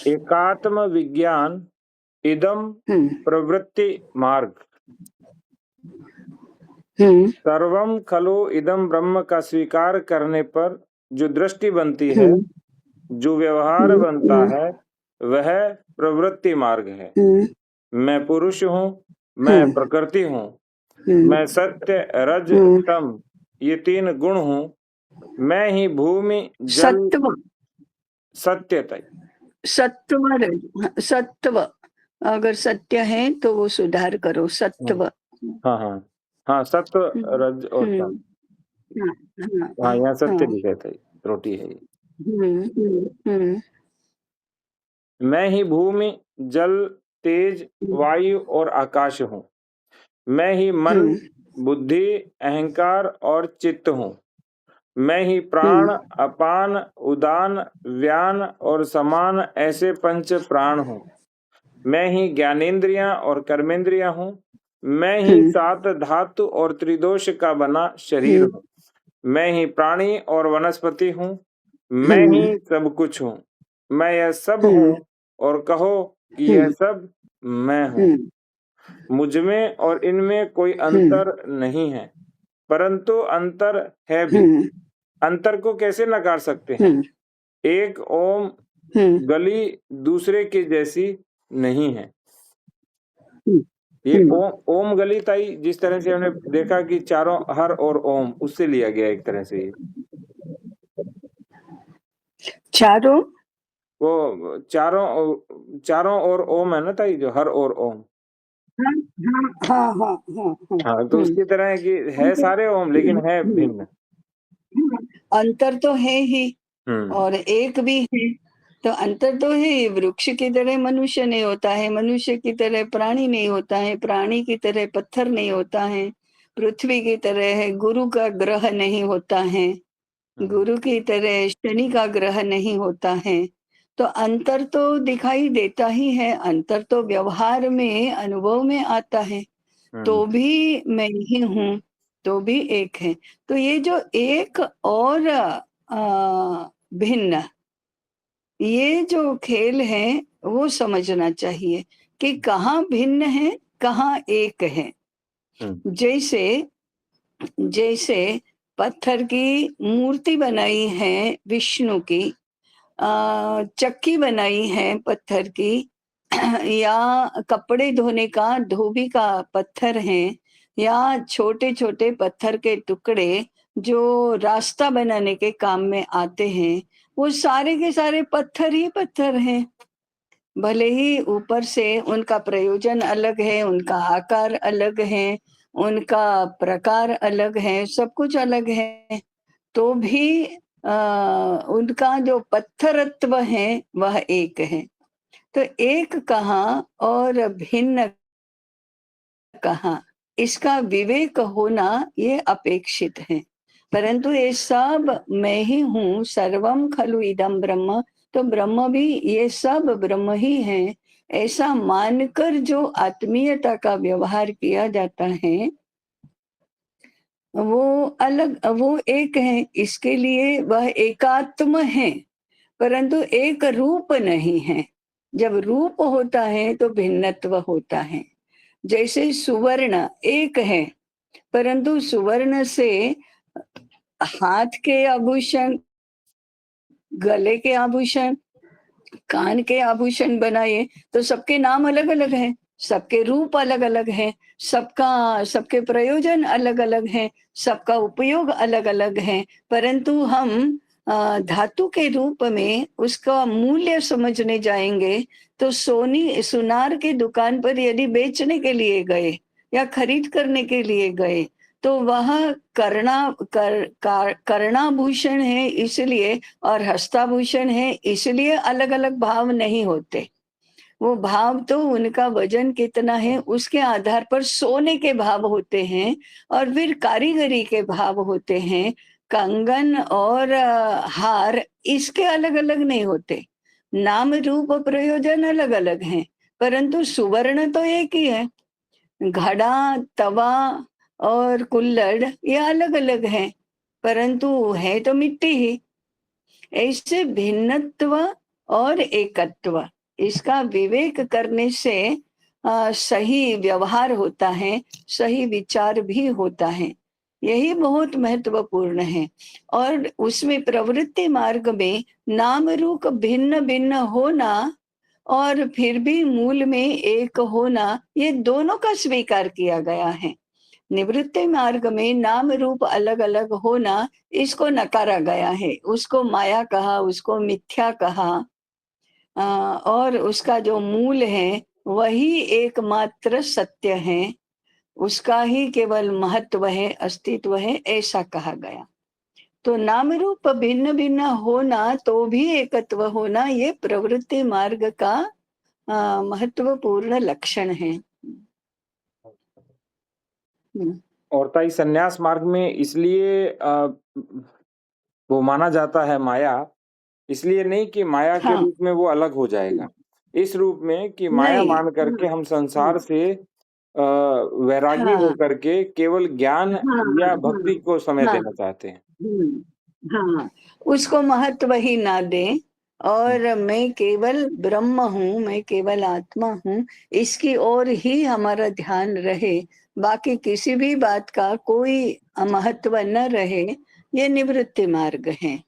एकात्म विज्ञान इदम प्रवृत्ति मार्ग। सर्वम खलु इदम ब्रह्म का स्वीकार करने पर जो दृष्टि बनती है, जो व्यवहार बनता है, वह प्रवृत्ति मार्ग है। मैं पुरुष हूँ, मैं प्रकृति हूँ, मैं सत्य रज तम ये तीन गुण हूँ, मैं ही भूमि जल सत्व सत्यता सत्व अगर सत्य है तो वो सुधार करो, सत्व। हाँ हाँ हाँ, सत्व रज और तम। हाँ, यहाँ सत्य लिखा था, त्रुटि है ये। मैं ही भूमि जल तेज वायु और आकाश हूँ, मैं ही मन बुद्धि अहंकार और चित्त हूँ, मैं ही प्राण अपान उदान व्यान और समान ऐसे पंच प्राण हूँ, मैं ही ज्ञानेन्द्रियां और कर्मेंद्रियां हूँ, मैं ही सात धातु और त्रिदोष का बना शरीर हूँ, मैं ही प्राणी और वनस्पति हूँ, मैं ही सब कुछ हूँ, मैं यह सब हूँ और कहो कि यह सब मैं हूँ। मुझ में और इनमें कोई अंतर नहीं है, परंतु अंतर है भी। अंतर को कैसे नकार सकते हैं? एक ओम गली दूसरे के जैसी नहीं है। ये ओम गली ताई जिस तरह से हमने देखा कि चारों हर और ओम, उससे लिया गया एक तरह से। चारों वो चारों और ओम है ना ताई, जो हर और ओम। हाँ, तो उसकी तरह है कि है सारे ओम लेकिन है भिन्न। अंतर तो है ही और एक भी है, तो अंतर तो है। वृक्ष की तरह मनुष्य नहीं होता है, मनुष्य की तरह प्राणी नहीं होता है, प्राणी की तरह पत्थर नहीं होता है, पृथ्वी की तरह है गुरु का ग्रह नहीं होता है, गुरु की तरह शनि का ग्रह नहीं होता है। तो अंतर तो दिखाई देता ही है, अंतर तो व्यवहार में अनुभव में आता है। तो भी मैं ही हूँ, तो भी एक है। तो ये जो एक और भिन्न, ये जो खेल है वो समझना चाहिए कि कहाँ भिन्न है कहाँ एक है। जैसे जैसे पत्थर की मूर्ति बनाई है विष्णु की, चक्की बनाई है पत्थर की या कपड़े धोने का धोबी का पत्थर है, या छोटे छोटे पत्थर के टुकड़े जो रास्ता बनाने के काम में आते हैं, वो सारे के सारे पत्थर ही पत्थर हैं। भले ही ऊपर से उनका प्रयोजन अलग है, उनका आकार अलग है, उनका प्रकार अलग है, सब कुछ अलग है, तो भी उनका जो पत्थरत्व है वह एक है। तो एक कहाँ और भिन्न कहाँ, इसका विवेक होना ये अपेक्षित है। परंतु ये सब मैं ही हूँ, सर्वम खलु इदम ब्रह्म, तो ब्रह्म भी ये सब ब्रह्म ही है, ऐसा मानकर जो आत्मीयता का व्यवहार किया जाता है वो अलग, वो एक है। इसके लिए वह एकात्म है, परंतु एक रूप नहीं है। जब रूप होता है तो भिन्नत्व होता है। जैसे सुवर्ण एक है, परंतु सुवर्ण से हाथ के आभूषण, गले के आभूषण, कान के आभूषण बनाए तो सबके नाम अलग अलग हैं, सबके रूप अलग अलग हैं, सबके प्रयोजन अलग अलग हैं, सबका उपयोग अलग अलग है। परंतु हम धातु के रूप में उसका मूल्य समझने जाएंगे तो सुनार की दुकान पर यदि बेचने के लिए गए या खरीद करने के लिए गए तो वह कर्णाभूषण है इसलिए और हस्ताभूषण है इसलिए अलग अलग भाव नहीं होते। वो भाव तो उनका वजन कितना है उसके आधार पर सोने के भाव होते हैं और फिर कारीगरी के भाव होते हैं। कंगन और हार इसके अलग अलग नहीं होते, नाम रूप प्रयोजन अलग अलग हैं, परंतु सुवर्ण तो एक ही है। घड़ा तवा और कुल्हड़ ये अलग अलग हैं, परंतु है तो मिट्टी ही। ऐसे भिन्नत्व और एकत्व, इसका विवेक करने से सही व्यवहार होता है, सही विचार भी होता है। यही बहुत महत्वपूर्ण है। और उसमें प्रवृत्ति मार्ग में नाम रूप भिन्न भिन्न होना और फिर भी मूल में एक होना, ये दोनों का स्वीकार किया गया है। निवृत्ति मार्ग में नाम रूप अलग अलग होना, इसको नकारा गया है, उसको माया कहा, उसको मिथ्या कहा। और उसका जो मूल है वही एकमात्र सत्य है, उसका ही केवल महत्व है, अस्तित्व है, ऐसा कहा गया। तो नाम रूप भिन्न भिन्न होना तो भी एकत्व होना, ये प्रवृत्ति मार्ग का महत्वपूर्ण लक्षण है। और ताई संन्यास मार्ग में इसलिए वो माना जाता है माया, इसलिए नहीं कि माया के हाँ, रूप में वो अलग हो जाएगा। इस रूप में कि माया नहीं, मान करके हम संसार से वैरागी हाँ, होकर के केवल ज्ञान हाँ, या हाँ, भक्ति को समय हाँ, देना चाहते हैं। हाँ, उसको महत्व ही ना दें और मैं केवल ब्रह्म हूँ, मैं केवल आत्मा हूँ, इसकी ओर ही हमारा ध्यान रहे, बाकी किसी भी बात का कोई महत्व न रहे, ये निवृत्ति मार्ग है।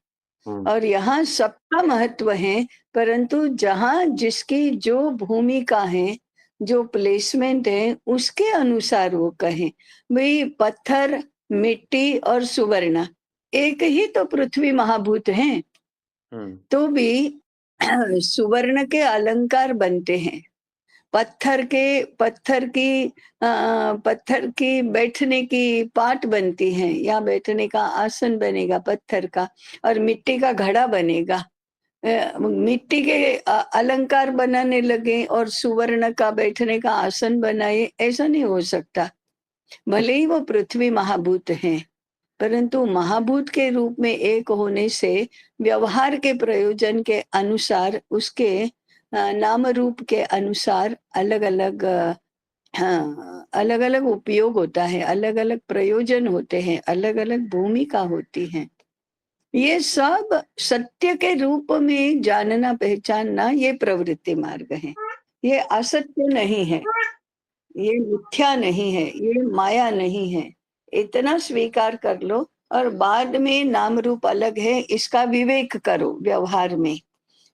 और यहाँ सबका महत्व है, परंतु जहाँ जिसकी जो भूमिका है, जो प्लेसमेंट है, उसके अनुसार वो कहें। भाई पत्थर, मिट्टी और सुवर्ण एक ही तो पृथ्वी महाभूत हैं, तो भी सुवर्ण के अलंकार बनते हैं। पत्थर की बैठने की पाट बनती है, या बैठने का आसन बनेगा पत्थर का, और मिट्टी का घड़ा बनेगा। मिट्टी के अलंकार बनाने लगे और सुवर्ण का बैठने का आसन बनाए, ऐसा नहीं हो सकता। भले ही वो पृथ्वी महाभूत है, परंतु महाभूत के रूप में एक होने से व्यवहार के प्रयोजन के अनुसार, उसके नाम रूप के अनुसार अलग अलग, हाँ, अलग अलग उपयोग होता है, अलग अलग प्रयोजन होते हैं, अलग अलग भूमिका होती है। ये सब सत्य के रूप में जानना पहचानना, ये प्रवृत्ति मार्ग है। ये असत्य नहीं है, ये मिथ्या नहीं है, ये माया नहीं है, इतना स्वीकार कर लो। और बाद में नाम रूप अलग है, इसका विवेक करो व्यवहार में।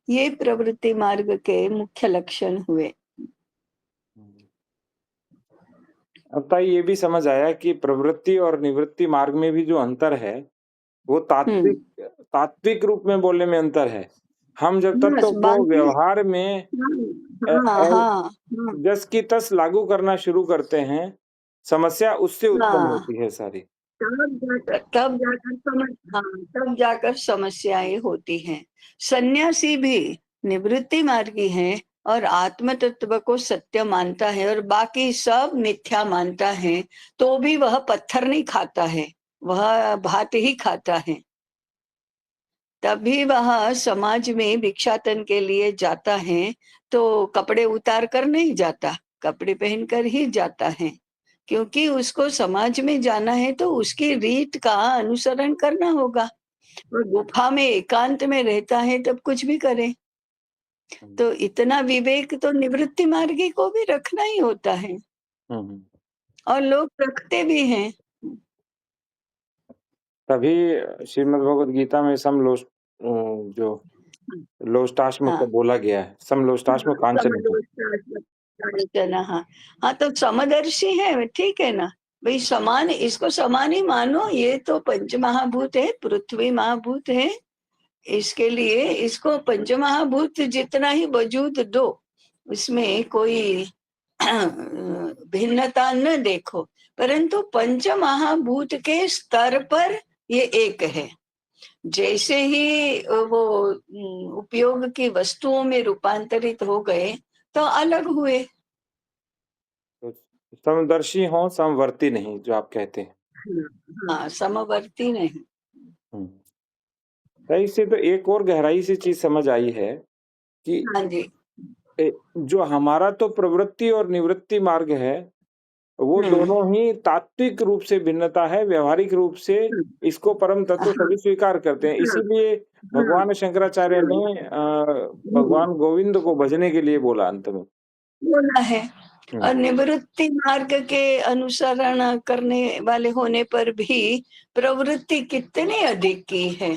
ये प्रवृत्ति मार्ग के मुख्य लक्षण हुए। अब ताई ये भी समझ आया कि प्रवृत्ति और निवृत्ति मार्ग में भी जो अंतर है, वो हम्म, तात्विक रूप में बोलने में अंतर है। हम जब तत्व बस को बाकी, व्यवहार में हाँ, हाँ, हाँ, जस की तस लागू करना शुरू करते हैं, समस्या उससे उत्पन्न हाँ, होती है सारी। तब जाकर समस्याएं होती हैं। सन्यासी भी निवृत्ति मार्गी है और आत्म तत्व को सत्य मानता है और बाकी सब मिथ्या मानता है, तो भी वह पत्थर नहीं खाता है, वह भात ही खाता है। तभी वह समाज में भिक्षाटन के लिए जाता है, तो कपड़े उतार कर नहीं जाता, कपड़े पहनकर ही जाता है, क्योंकि उसको समाज में जाना है तो उसकी रीत का अनुसरण करना होगा। और गुफा में एकांत में रहता है तब कुछ भी करे। तो इतना विवेक तो निवृत्ति मार्गी को भी रखना ही होता है, और लोग रखते भी हैं। तभी श्रीमद् भगवद गीता में जो लोष्टाश्म हाँ, को बोला गया है, समलोष्टाश्म कांचन की। हाँ, हाँ, तो समदर्शी है, ठीक है ना। भाई समान, इसको समान ही मानो, ये तो पंच महाभूत है, पृथ्वी महाभूत है, इसके लिए इसको पंच महाभूत जितना ही वजूद दो, उसमें कोई भिन्नता न देखो, परंतु पंच महाभूत के स्तर पर ये एक है। जैसे ही वो उपयोग की वस्तुओं में रूपांतरित हो गए तो अलग हुए। तो समदर्शी हो, समवर्ती नहीं, जो आप कहते हैं। हाँ, समवर्ती नहीं। हम्म। तो इससे तो एक और गहराई से चीज समझ आई है कि हाँ जी। जो हमारा तो प्रवृत्ति और निवृत्ति मार्ग है, वो दोनों ही तात्विक रूप से भिन्नता है, व्यावहारिक रूप से इसको परम तत्व सभी स्वीकार करते हैं। इसीलिए भगवान शंकराचार्य ने भगवान गोविंद को भजने के लिए बोला अंत में। बोला है। हुँ। और निवृत्ति मार्ग के अनुसरण करने वाले होने पर भी प्रवृत्ति कितनी अधिक की है,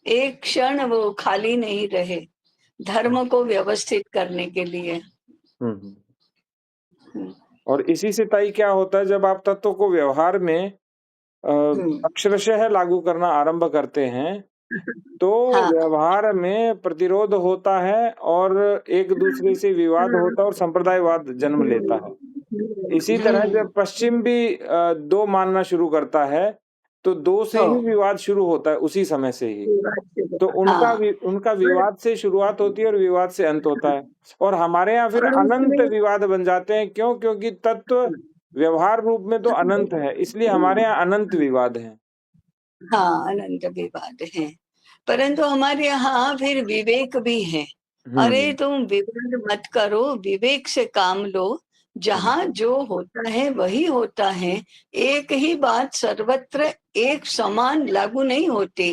एक क्षण वो खाली नहीं रहे धर्म को व्यवस्थित करने के लिए। हुँ, हुँ। और इसी से ताई क्या होता है, जब आप तत्व को व्यवहार में अक्षरशः लागू करना आरंभ करते हैं, तो हाँ। व्यवहार में प्रतिरोध होता है और एक दूसरे से विवाद होता है और संप्रदायवाद जन्म लेता है। इसी तरह जब पश्चिम भी 2 मानना शुरू करता है, तो 2 से ही विवाद शुरू होता है उसी समय से ही। तो उनका विवाद से शुरुआत होती है और विवाद से अंत होता है। और हमारे यहाँ फिर अनंत विवाद बन जाते हैं। क्यों? क्योंकि तत्व व्यवहार रूप में तो अनंत है, इसलिए हमारे यहाँ अनंत विवाद हैं। हाँ, अनंत विवाद है, परंतु हमारे यहाँ फिर विवेक भी है। अरे तुम विवाद मत करो, विवेक से काम लो, जहाँ जो होता है वही होता है। एक ही बात सर्वत्र एक समान लागू नहीं होती।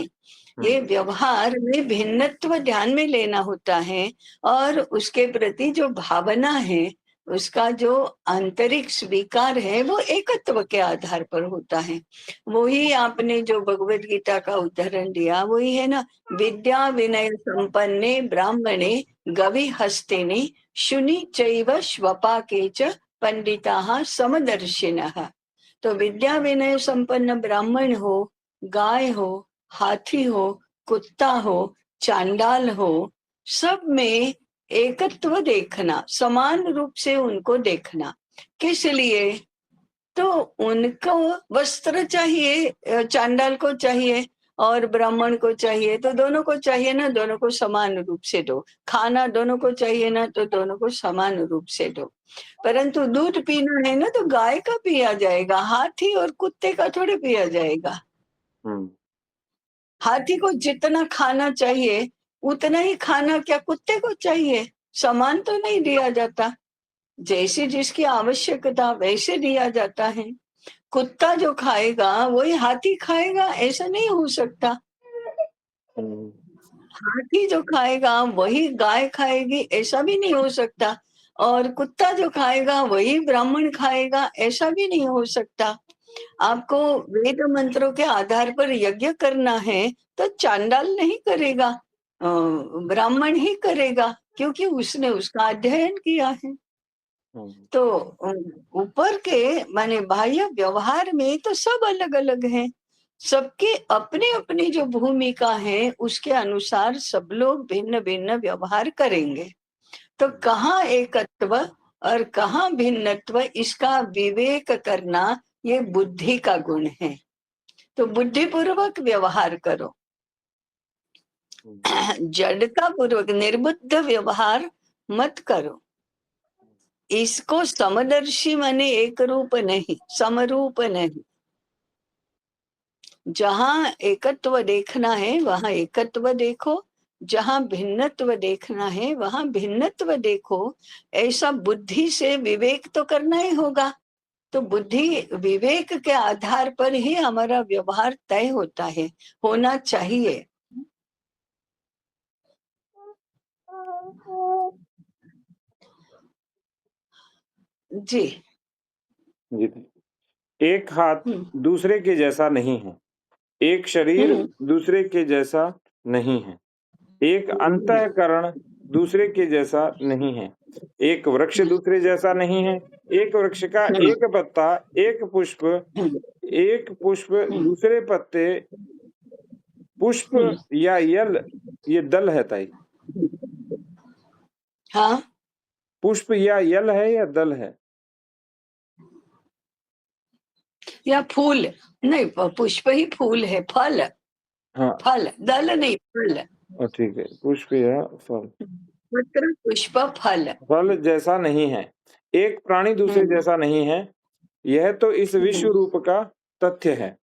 ये व्यवहार में भिन्नत्व ध्यान में लेना होता है और उसके प्रति जो भावना है, उसका जो आंतरिक स्वीकार है, वो एकत्व के आधार पर होता है। वही आपने जो भगवत गीता का उदाहरण दिया वही है ना, विद्या विनय संपन्ने ब्राह्मणे गवि हस्तिने शुनि चैव श्वपाके च पंडिताः समदर्शिनः। तो विद्या विनय संपन्न ब्राह्मण हो, गाय हो, हाथी हो, कुत्ता हो, चांडाल हो, सब में एकत्व देखना, समान रूप से उनको देखना। किस लिए? तो उनको वस्त्र चाहिए, चांडाल को चाहिए और ब्राह्मण को चाहिए, तो दोनों को चाहिए ना, दोनों को समान रूप से दो। खाना दोनों को चाहिए ना, तो दोनों को समान रूप से दो। परंतु दूध पीना है ना, तो गाय का पिया जाएगा, हाथी और कुत्ते का थोड़े पिया जाएगा। हाथी को जितना खाना चाहिए उतना ही खाना क्या कुत्ते को चाहिए? समान तो नहीं दिया जाता। जैसे जिसकी आवश्यकता वैसे दिया जाता है। कुत्ता जो खाएगा वही हाथी खाएगा, ऐसा नहीं हो सकता। हाथी जो खाएगा वही गाय खाएगी, ऐसा भी नहीं हो सकता। और कुत्ता जो खाएगा वही ब्राह्मण खाएगा, ऐसा भी नहीं हो सकता। आपको वेद मंत्रों के आधार पर यज्ञ करना है तो चांडाल नहीं करेगा, ब्राह्मण ही करेगा, क्योंकि उसने उसका अध्ययन किया है। तो ऊपर के माने बाह्य व्यवहार में तो सब अलग अलग हैं। सबके अपने अपनी जो भूमिका है उसके अनुसार सब लोग भिन्न भिन्न व्यवहार करेंगे। तो कहाँ एकत्व और कहाँ भिन्नत्व, इसका विवेक करना ये बुद्धि का गुण है। तो बुद्धिपूर्वक व्यवहार करो, जड़ता पूर्वक निर्बुद्ध व्यवहार मत करो। इसको समदर्शी माने एक रूप नहीं, समरूप नहीं। जहां एकत्व देखना है वहां एकत्व देखो, जहां भिन्नत्व देखना है वहां भिन्नत्व देखो। ऐसा बुद्धि से विवेक तो करना ही होगा। तो बुद्धि विवेक के आधार पर ही हमारा व्यवहार तय होता है, होना चाहिए। जी जी। एक हाथ दूसरे के जैसा नहीं है, एक शरीर दूसरे के जैसा नहीं है, एक अंतःकरण दूसरे के जैसा नहीं है, एक वृक्ष दूसरे जैसा नहीं है, एक वृक्ष का एक पत्ता, एक पुष्प दूसरे पत्ते, पुष्प या यल, ये दल है ताई। हाँ, पुष्प या यल है या दल है? या फूल नहीं, पुष्प ही फूल है, फल। हाँ, फल, दल नहीं, फल। ठीक है, पुष्प या फल। पत्र, पुष्प, फल। फल जैसा नहीं है, एक प्राणी दूसरे जैसा नहीं है, यह तो इस विश्व रूप का तथ्य है।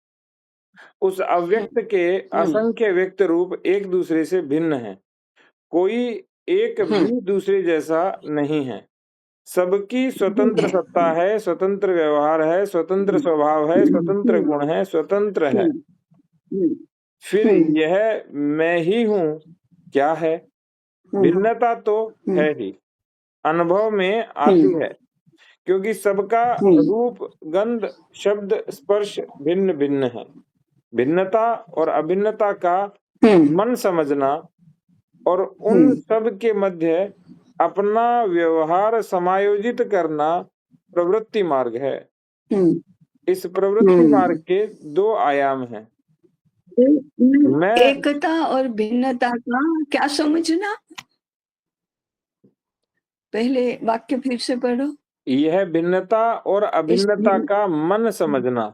उस अव्यक्त के असंख्य व्यक्त रूप एक दूसरे से भिन्न हैं। कोई एक भी दूसरे जैसा नहीं है। सबकी स्वतंत्र सत्ता है, स्वतंत्र व्यवहार है, स्वतंत्र स्वभाव है, स्वतंत्र गुण है, स्वतंत्र है। फिर यह मैं ही हूँ क्या है? भिन्नता तो है ही, अनुभव में आती है, क्योंकि सबका रूप, गंध, शब्द, स्पर्श भिन्न भिन्न है। भिन्नता और अभिन्नता का मन समझना और उन सब के मध्य अपना व्यवहार समायोजित करना प्रवृत्ति मार्ग है। इस प्रवृत्ति मार्ग के 2 आयाम हैं। मैं एकता और भिन्नता का क्या समझना? पहले वाक्य फिर से पढ़ो। यह भिन्नता और अभिन्नता का मन समझना,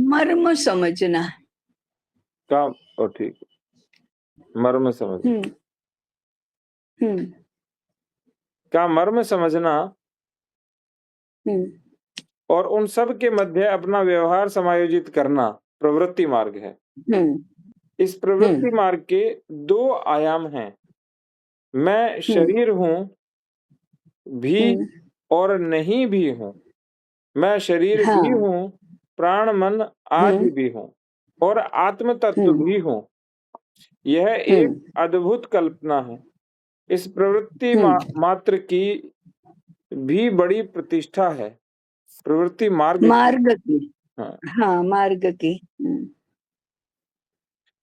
मर्म समझना का ठीक, मर्म समझना का मर्म समझना और उन सब के मध्य अपना व्यवहार समायोजित करना प्रवृत्ति मार्ग है। इस प्रवृत्ति मार्ग के 2 आयाम हैं। मैं शरीर हूँ भी और नहीं भी हूँ। मैं शरीर भी हूँ, प्राण मन आदि भी हूँ और आत्म तत्व भी हूँ। यह एक अद्भुत कल्पना है। इस प्रवृत्ति मात्र की भी बड़ी प्रतिष्ठा है। प्रवृत्ति मार्ग की। हाँ, मार्ग की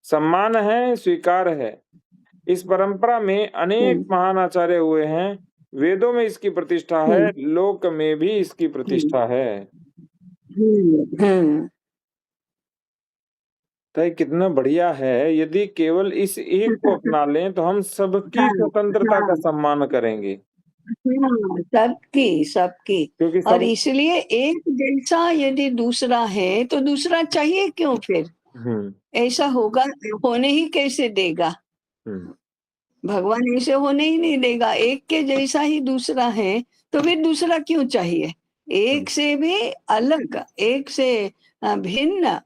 सम्मान है, स्वीकार है। इस परंपरा में अनेक महान आचार्य हुए हैं। वेदों में इसकी प्रतिष्ठा है, लोक में भी इसकी प्रतिष्ठा है। तो कितना बढ़िया है। यदि केवल इस एक को अपना लें तो हम सबकी स्वतंत्रता का सम्मान करेंगे। सबकी क्योंकि और इसलिए एक जैसा यदि दूसरा है तो दूसरा चाहिए क्यों फिर? ऐसा होगा, होने ही कैसे देगा? भगवान ऐसे होने ही नहीं देगा। एक के जैसा ही दूसरा है तो फिर दूसरा क्यों चाहिए? एक से भी अलग, एक से भिन्न,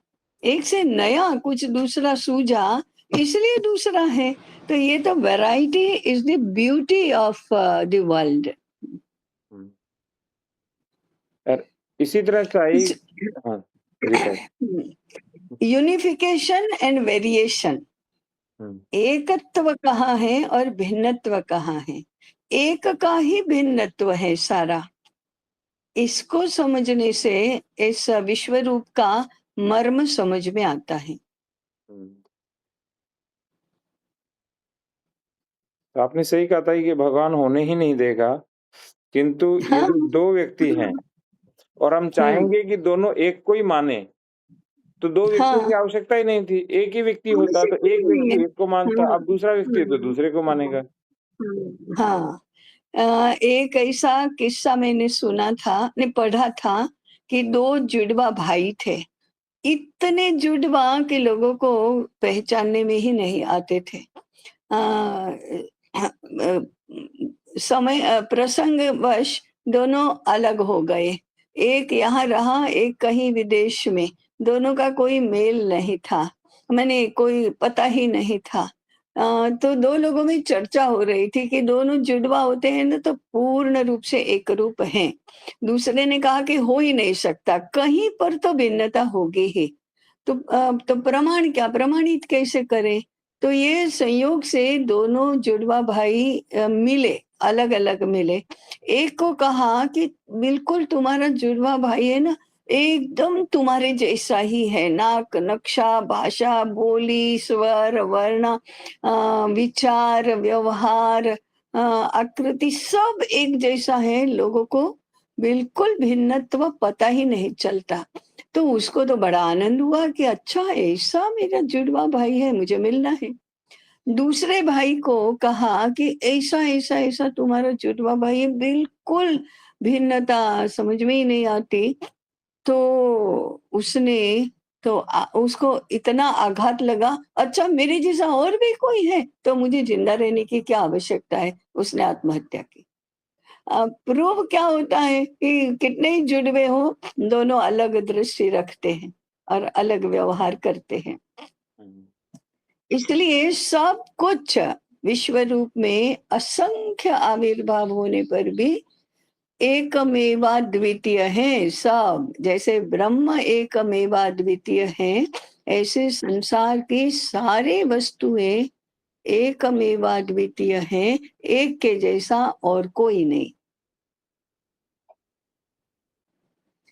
एक से नया कुछ दूसरा सूझा, इसलिए दूसरा है। तो ये तो variety is the beauty of the world. इसी तरह से यूनिफिकेशन एंड वेरिएशन, एकत्व कहाँ है और भिन्नत्व कहाँ है? एक का ही भिन्नत्व है सारा। इसको समझने से इस विश्व रूप का मर्म समझ में आता है। तो आपने सही कहा था कि भगवान होने ही नहीं देगा, किंतु यदि 2 व्यक्ति हैं और हम चाहेंगे कि दोनों एक को ही माने, तो 2 व्यक्तियों की आवश्यकता ही नहीं थी। एक ही व्यक्ति होता तो एक व्यक्ति एक को मानता, अब दूसरा व्यक्ति तो दूसरे को मानेगा। एक ऐसा किस्सा मैंने सुना था, ने पढ़ा था कि 2 जुड़वा भाई थे। इतने जुड़वा कि लोगों को पहचानने में ही नहीं आते थे। समय प्रसंगवश दोनों अलग हो गए। एक यहाँ रहा, एक कहीं विदेश में। दोनों का कोई मेल नहीं था, मैंने कोई पता ही नहीं था। तो 2 लोगों में चर्चा हो रही थी कि दोनों जुड़वा होते हैं ना तो पूर्ण रूप से एक रूप हैं। दूसरे ने कहा कि हो ही नहीं सकता, कहीं पर तो भिन्नता होगी ही। तो प्रमाण क्या, प्रमाणित कैसे करें? तो ये संयोग से दोनों जुड़वा भाई मिले, अलग-अलग मिले। एक को कहा कि बिल्कुल तुम्हारा जुड़वा भाई है ना, एकदम तुम्हारे जैसा ही है। नाक, नक्शा, भाषा, बोली, स्वर, वर्ण, विचार, व्यवहार, आकृति सब एक जैसा है। लोगों को बिल्कुल भिन्नत्व पता ही नहीं चलता। तो उसको तो बड़ा आनंद हुआ कि अच्छा ऐसा मेरा जुड़वा भाई है, मुझे मिलना है। दूसरे भाई को कहा कि ऐसा तुम्हारा जुड़वा भाई है, बिल्कुल भिन्नता समझ में ही नहीं आती। तो उसने तो उसको इतना आघात लगा, अच्छा मेरे जैसा और भी कोई है तो मुझे जिंदा रहने की क्या आवश्यकता है? उसने आत्महत्या की। प्रूव क्या होता है कि कितने ही जुड़वे हो, दोनों अलग दृष्टि रखते हैं और अलग व्यवहार करते हैं। इसलिए सब कुछ विश्व रूप में असंख्य आविर्भाव होने पर भी एकमेवा द्वितीय है सब। जैसे ब्रह्म एकमेवा द्वितीय है, ऐसे संसार की सारी वस्तुएं एकमेवा द्वितीय है, एक के जैसा और कोई नहीं।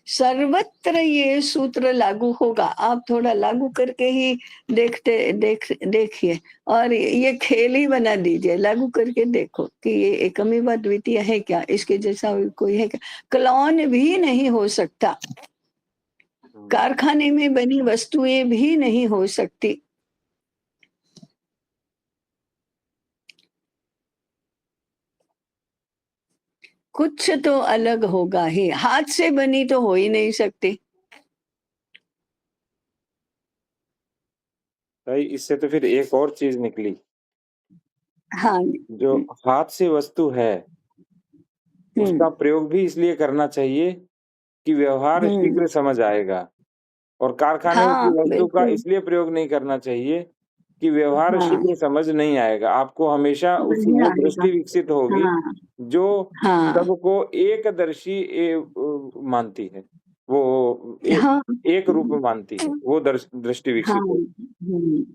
सर्वत्र ये सूत्र लागू होगा। आप थोड़ा लागू करके ही देखिए, और ये खेल ही बना दीजिए। लागू करके देखो कि ये एकमेवा द्वितीय है क्या, इसके जैसा कोई है क्या। क्लोन भी नहीं हो सकता, कारखाने में बनी वस्तुएं भी नहीं हो सकती। कुछ तो अलग होगा ही, हाथ से बनी तो हो ही नहीं सकती। भाई इससे तो फिर एक और चीज निकली, हाँ। जो हाथ से वस्तु है उसका हम्म प्रयोग भी इसलिए करना चाहिए कि व्यवहार हम्म शीघ्र समझ आएगा, और कारखाने हाँ की वस्तु का बिल्कुल। इसलिए प्रयोग नहीं करना चाहिए कि व्यवहार हाँ, शीघ्र समझ नहीं आएगा। आपको हमेशा उस नहीं वो आएगा। दृष्टि विकसित होगी हाँ जो हाँ सबको एकदर्शी मानती है, वो हाँ एक रूप मानती है, वो दृष्टि हाँ। विकसित होगी।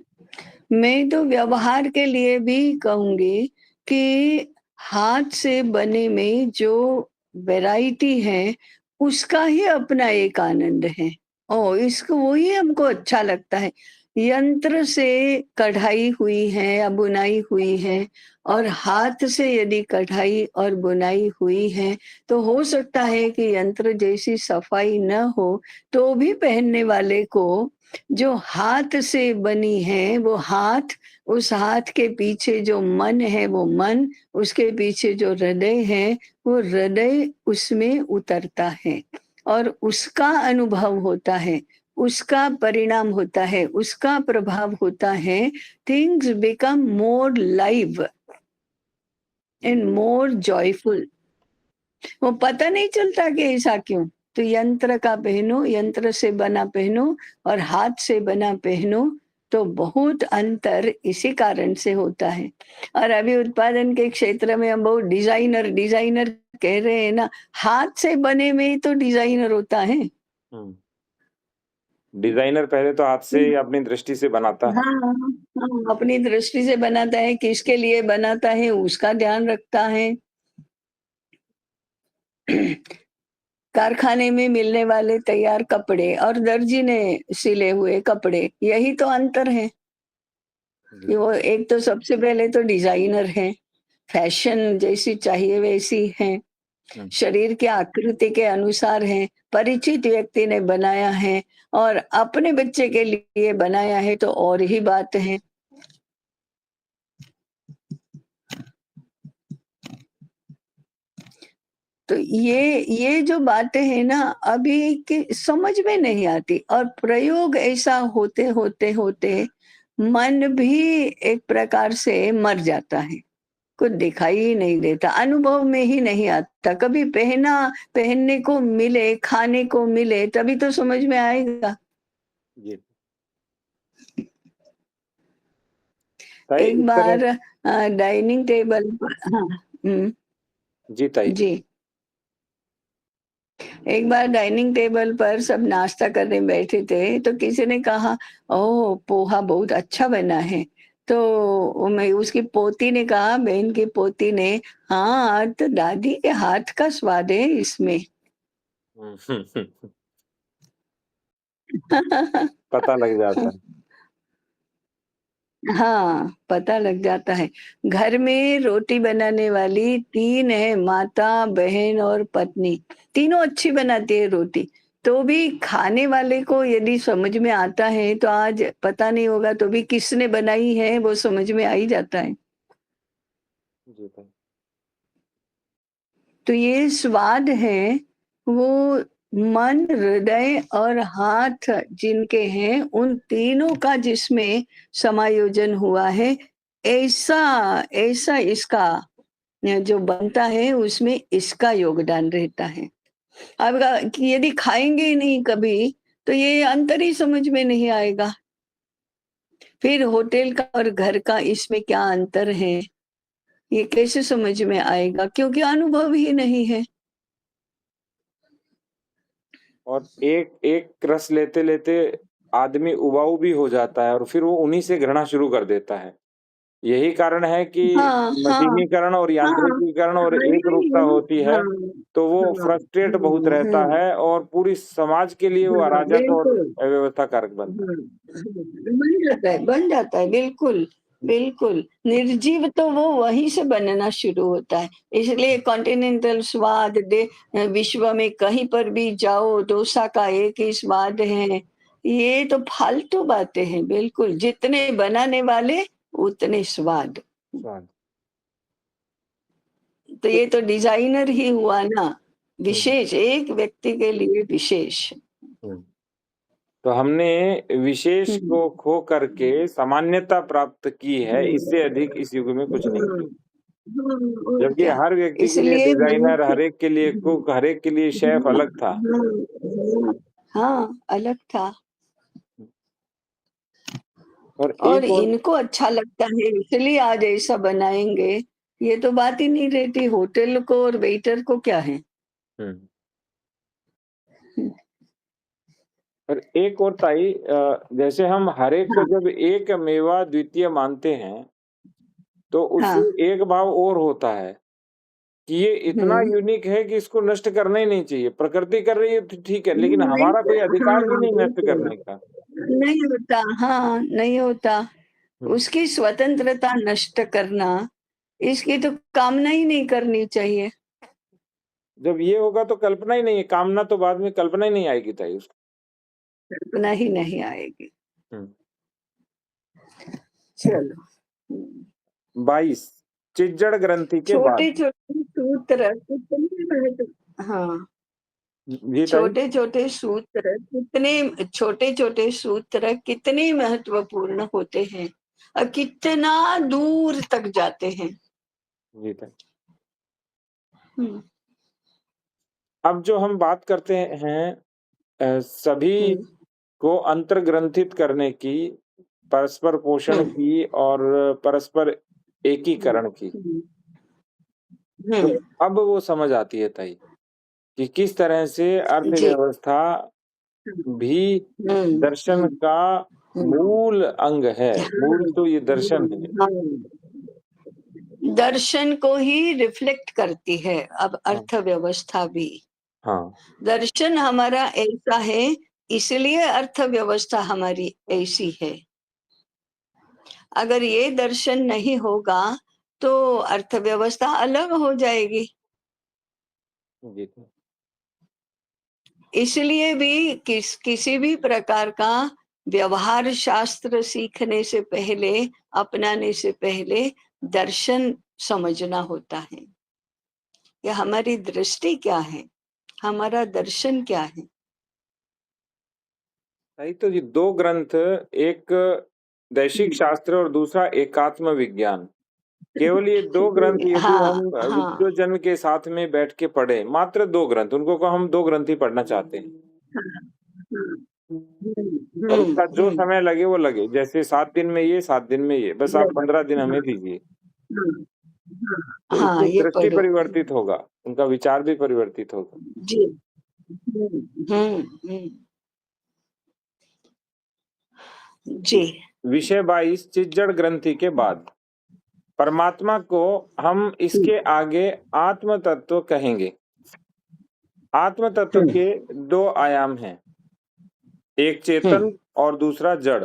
मैं तो व्यवहार के लिए भी कहूंगी कि हाथ से बने में जो वैरायटी है, उसका ही अपना एक आनंद है। ओ, इसको वही हमको अच्छा लगता है। यंत्र से कढ़ाई हुई है या बुनाई हुई है, और हाथ से यदि कढ़ाई और बुनाई हुई है, तो हो सकता है कि यंत्र जैसी सफाई न हो, तो भी पहनने वाले को जो हाथ से बनी है वो हाथ, उस हाथ के पीछे जो मन है वो मन, उसके पीछे जो हृदय है वो हृदय उसमें उतरता है, और उसका अनुभव होता है, उसका परिणाम होता है, उसका प्रभाव होता है। Things become more live and more joyful. वो पता नहीं चलता कि ऐसा क्यों। तो यंत्र का पहनो, यंत्र से बना पहनो और हाथ से बना पहनो, तो बहुत अंतर इसी कारण से होता है। और अभी उत्पादन के क्षेत्र में हम बहुत डिजाइनर डिजाइनर कह रहे हैं ना, हाथ से बने में ही तो डिजाइनर होता है। हम्म। डिजाइनर पहले तो हाथ से या अपनी दृष्टि से बनाता है। हाँ हाँ हाँ, अपनी दृष्टि से बनाता है, किसके लिए बनाता है उसका ध्यान रखता है। कारखाने में मिलने वाले तैयार कपड़े और दर्जी ने सिले हुए कपड़े, यही तो अंतर है। जी। कि वो एक तो सबसे पहले तो डिजाइनर है, फैशन जैसी चाहिए वैसी है, हम्म। शरीर की आकृति के अनुसार है, परिचित व्यक्ति ने बनाया है, और अपने बच्चे के लिए बनाया है तो और ही बात है। तो ये जो बातें हैं ना, अभी की समझ में नहीं आती, और प्रयोग ऐसा होते होते होते मन भी एक प्रकार से मर जाता है। कुछ दिखाई ही नहीं देता, अनुभव में ही नहीं आता। कभी पहनने को मिले, खाने को मिले, तभी तो समझ में आएगा। जी। ताई एक इस तरह। बार डाइनिंग टेबल पर, हाँ, जी ताई। जी, एक बार डाइनिंग टेबल पर सब नाश्ता करने बैठे थे, तो किसी ने कहा, ओह पोहा बहुत अच्छा बना है। तो मैं उसकी पोती ने कहा, बहन की पोती ने, हाँ तो दादी के हाथ का स्वाद है इसमें। पता लग जाता है। हाँ, पता लग जाता है। घर में रोटी बनाने वाली 3 है, माता, बहन और पत्नी। तीनों अच्छी बनाती है रोटी। तो भी खाने वाले को यदि समझ में आता है, तो आज पता नहीं होगा तो भी किसने बनाई है वो समझ में आ ही जाता है। जी ताई। तो ये स्वाद है, वो मन, हृदय और हाथ जिनके हैं, उन तीनों का जिसमें समायोजन हुआ है, ऐसा ऐसा इसका जो बनता है उसमें इसका योगदान रहता है। अब कि यदि खाएंगे ही नहीं कभी, तो ये अंतर ही समझ में नहीं आएगा। फिर होटल का और घर का इसमें क्या अंतर है, ये कैसे समझ में आएगा? क्योंकि अनुभव ही नहीं है। और एक एक रस लेते-लेते आदमी उबाऊ भी हो जाता है और फिर वो उन्हीं से घृणा शुरू कर देता है। यही कारण है कि हाँ, हाँ, मशीनीकरण और हाँ, यांत्रिकीकरण और वही एकरूपता होती हाँ, है, तो वो हाँ, फ्रस्ट्रेट बहुत रहता हुँ, है और पूरी समाज के लिए वो हाँ, अराजक और बिल्कुल। अव्यवस्था कारक बनता है। हुँ, बन जाता है, बिल्कुल, बिल्कुल। निर्जीव तो वो वहीं से बनना शुरू होता है। इसलिए कॉन्टिनेंटल स्वाद विश्व में कहीं पर भी जाओ, डोसा का एक ही स्वाद है। ये तो फालतू बातें हैं, बिल्कुल। जितने बनाने वाले, उतने स्वाद। स्वाद। तो ये तो डिज़ाइनर ही हुआ ना, हुँ, विशेष, एक व्यक्ति के लिए विशेष। हुँ। तो हमने विशेष हुँ, को खो करके सामान्यता प्राप्त की है, इससे हुँ, अधिक इस युग में कुछ नहीं हुँ, किया। और जबकि क्या। हर व्यक्ति के लिए इसलिए डिज़ाइनर, मनुष्य हर एक के लिए हुँ, कुक, हर एक के लिए शेफ़ हुँ, अलग था। हुँ, हाँ, अलग था। और और एक और इनको अच्छा लगता है इसलिए आज ऐसा बनाएँगे, ये तो बात ही नहीं रहती। होटल को और वेटर को क्या है? हुँ। हुँ, और एक और ताई जैसे हम हर एक को हाँ, जब एक मेवा द्वितीय मानते हैं, तो उससे हाँ, एक भाव और होता है कि ये इतना हुँ। यूनिक है कि इसको नष्ट करना ही नहीं चाहिए। प्रकृति कर रही है तो ठीक है, लेकिन नहीं हमारा कोई अधिकार भी हाँ, नहीं नष्ट बिल्कुल। करने का। नहीं होता, हाँ, नहीं होता। हुँ। उसकी स्वतंत्रता नष्ट करना, इसकी तो कामना ही नहीं करनी चाहिए। जब ये होगा तो कल्पना ही नहीं है, कामना तो बाद में कल्पना ही नहीं आएगी ताई उसकी। कल्पना ही नहीं आएगी। हुँ। चलो। हुँ। 22 चिज्जड़ ग्रंथि के बाद। छोटे-छोटे सूत्र कितने हाँ, जी ताई? छोटे-छोटे सूत्र छोटे-छोटे सूत्र कितने महत्वपूर्ण होते हैं और कितना दूर तक जाते हैं। जी ताई। हुँ, अब जो हम बात करते हैं सभी हुँ, को अंतर्ग्रंथित करने की, परस्पर हुँ, पोषण की और परस्पर हुँ, एकीकरण की, हुँ, तो हुँ, अब वो समझ आती है ताई, कि किस तरह से जी। अर्थव्यवस्था हुँ, भी हुँ, दर्शन हुँ, का हुँ। मूल अंग है, मूल हाँ, तो ये दर्शन है। हाँ। दर्शन को ही रिफ्लेक्ट करती है अब हाँ, अर्थव्यवस्था भी। हाँ, दर्शन हमारा ऐसा है, इसलिए अर्थव्यवस्था हमारी ऐसी है। अगर ये दर्शन नहीं होगा, तो अर्थव्यवस्था अलग हो जाएगी। जी ताई। इसलिए भी किसी भी प्रकार का व्यवहार शास्त्र सीखने से पहले, अपनाने से पहले दर्शन समझना होता है। कि हमारी दृष्टि क्या है? हमारा दर्शन क्या है? ताई तो ये 2 ग्रंथ, एक दैशिक हुँ। शास्त्र और दूसरा एकात्म विज्ञान। केवल ये 2 ग्रंथ यदि हाँ, हम हाँ। विद्वजन के साथ में बैठ के पढ़ें, मात्र 2 ग्रंथ, उनको को हम 2 ग्रंथ ही पढ़ना चाहते हैं। हाँ, हाँ। हुँ, और हुँ, उसका जो हुँ। समय लगे वो लगे, जैसे 7 दिन में ये, 7 दिन में ये, बस आप 15 दिन हमें हाँ, दीजिए। हाँ, तो हाँ। हाँ, उससे ये दृष्टि पढ़ो। परिवर्तित होगा, उनका विचार भी परिवर्तित होगा। जी। हुँ, हुँ, हुँ। जी। विषय 22 चिज्जड़ ग्रंथि के बाद, परमात्मा को हम हुँ, इसके आगे आत्म तत्व कहेंगे। आत्म तत्व हुँ, के 2 आयाम हैं, एक हुँ, चेतन और दूसरा जड़।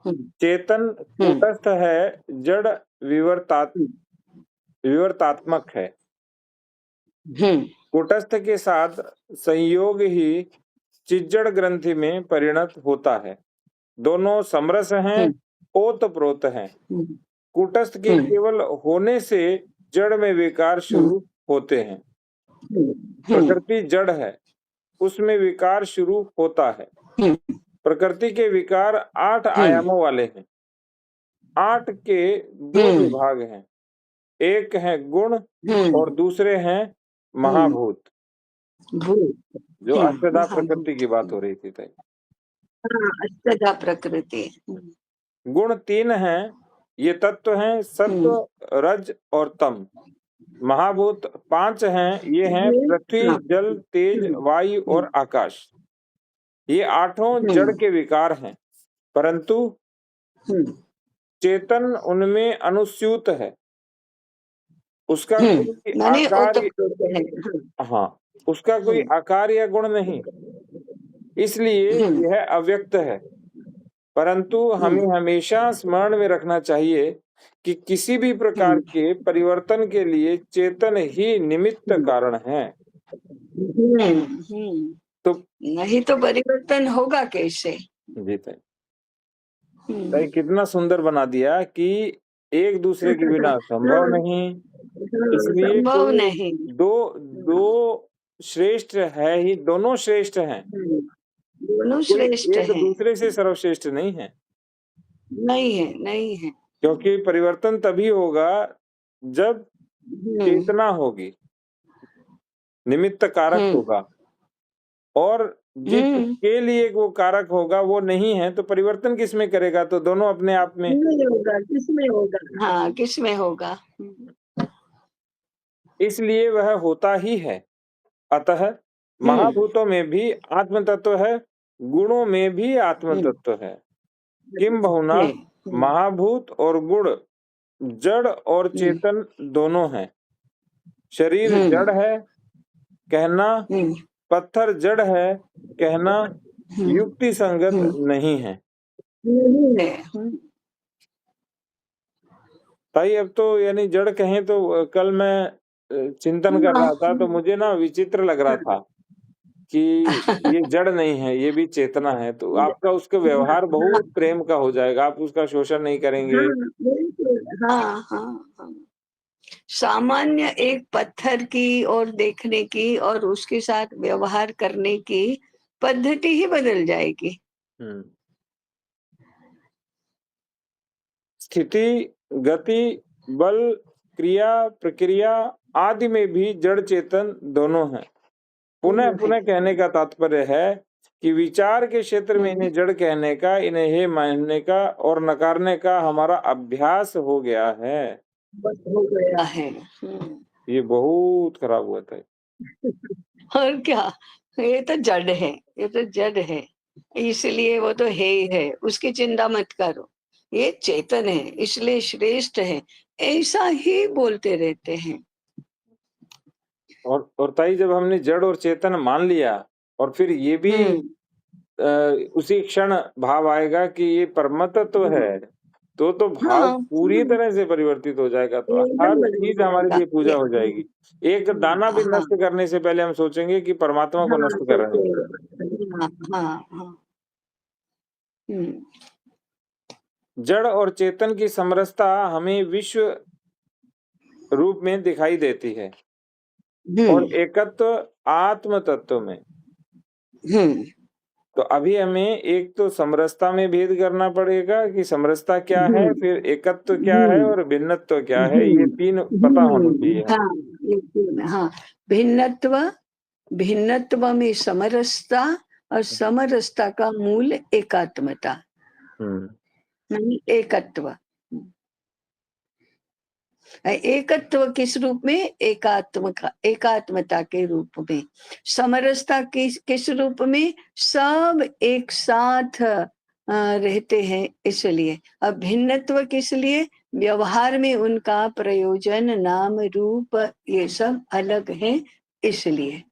हुँ, चेतन हुँ, कूटस्थ है, जड़ विवर्तात हुँ, विवर्तात्मक है। हुँ, कूटस्थ के साथ संयोग ही चिज्जड़ ग्रंथि में परिणत होता है। दोनों समरस हैं, हुँ, ओतप्रोत हैं। हुँ, कूटस्थ के हुँ, केवल होने से जड़ में विकार हुँ, शुरू होते हैं। हुँ, हुँ, प्रकृति जड़ है, उसमें विकार शुरू होता है। हुँ, प्रकृति के विकार 8 हुँ, आयामों वाले हैं। 8 के 2 हुँ, विभाग हैं। एक है गुण हुँ, और दूसरे हैं हुँ, महाभूत, भूत। जो हुँ, अष्टधा प्रकृति महाभूत। की बात हो रही थी ताई। हाँ, अष्टधा प्रकृति। हुँ, गुण 3 हैं, ये तत्व हैं सत्व, रज और तम। महाभूत 5 हैं, ये हैं पृथ्वी, हाँ, जल, तेज, वायु और आकाश। ये 8 जड़ के विकार हैं, परंतु चेतन उनमें अनुस्यूत है। उसका कोई माने आकार, हाँ, उसका कोई आकार या गुण नहीं, इसलिए यह अव्यक्त है। परंतु हमें हमेशा स्मरण में रखना चाहिए कि किसी भी प्रकार के परिवर्तन के लिए चेतन ही निमित्त कारण है। तो नहीं तो परिवर्तन होगा कैसे? जी ताई कितना सुंदर बना दिया कि एक दूसरे के बिना संभव नहीं, इसलिए संभव कोई नहीं। दो श्रेष्ठ है ही, दोनों श्रेष्ठ हैं, दोनों कोई श्रेष्ठ एक हैं। दूसरे से सर्वश्रेष्ठ नहीं है। नहीं है, नहीं है। क्योंकि परिवर्तन तभी होगा जब चेतना होगी, निमित्त कारक होगा, और जिसके लिए वो कारक होगा वो नहीं है, तो परिवर्तन किसमें करेगा? तो दोनों अपने आप में नहीं होगा, किसमें होगा? हाँ, किसमें होगा? इसलिए वह होता ही है। अतः महाभूतों में भी आत्म तत्व है, गुणों में भी आत्म तत्व है। किम बहुना महाभूत और गुण जड़ और चेतन दोनों हैं। शरीर जड़ है कहना, पत्थर जड़ है कहना युक्ति संगत नहीं है। भाई अब तो यानी जड़ कहें तो कल मैं चिंतन कर रहा था तो मुझे ना विचित्र लग रहा था कि ये जड़ नहीं है, ये भी चेतना है। तो आपका उसका व्यवहार बहुत प्रेम का हो जाएगा, आप उसका शोषण नहीं करेंगे। हाँ, हाँ, हाँ। सामान्य एक पत्थर की और देखने की और उसके साथ व्यवहार करने की पद्धति ही बदल जाएगी। स्थिति, गति, बल, क्रिया, प्रक्रिया आदि में भी जड़ चेतन दोनों हैं। पुनः पुनः कहने का तात्पर्य है कि विचार के क्षेत्र में इन्हें जड़ कहने का, इन्हें हे मानने का और नकारने का हमारा अभ्यास हो गया है। बस हो गया है। ये बहुत खराब हुआ था। और क्या, ये तो जड़ है, ये तो जड़ है, इसलिए वो तो है ही है, उसकी चिंता मत करो। ये चेतन है इसलिए श्रेष्ठ है, ऐसा ही बोलते रहते हैं। और ताई जब हमने जड़ और चेतन मान लिया और फिर ये भी उसी क्षण भाव आएगा कि ये परम तत्व है, तो भाव पूरी तरह से परिवर्तित हो जाएगा। तो हर चीज हमारे लिए पूजा हो जाएगी। एक दाना भी नष्ट करने से पहले हम सोचेंगे कि परमात्मा को नष्ट कर रहे हैं। जड़ और चेतन की समरसता हमें विश्व रूप में दिखाई देती है और एकत्व आत्म तत्व में। तो अभी हमें एक तो समरसता में भेद करना पड़ेगा कि समरसता क्या है, फिर एकत्व क्या है और भिन्नत्व क्या है, ये 3 पता होने चाहिए। हाँ, भिन्नत्व, भिन्नत्व में समरसता और समरसता का मूल एकात्मता, एकत्व। एकत्व किस रूप में? एकात्मता के रूप में। समरसता किस रूप में? सब एक साथ रहते हैं इसलिए। अब भिन्नत्व किस लिए? व्यवहार में उनका प्रयोजन, नाम, रूप ये सब अलग है इसलिए।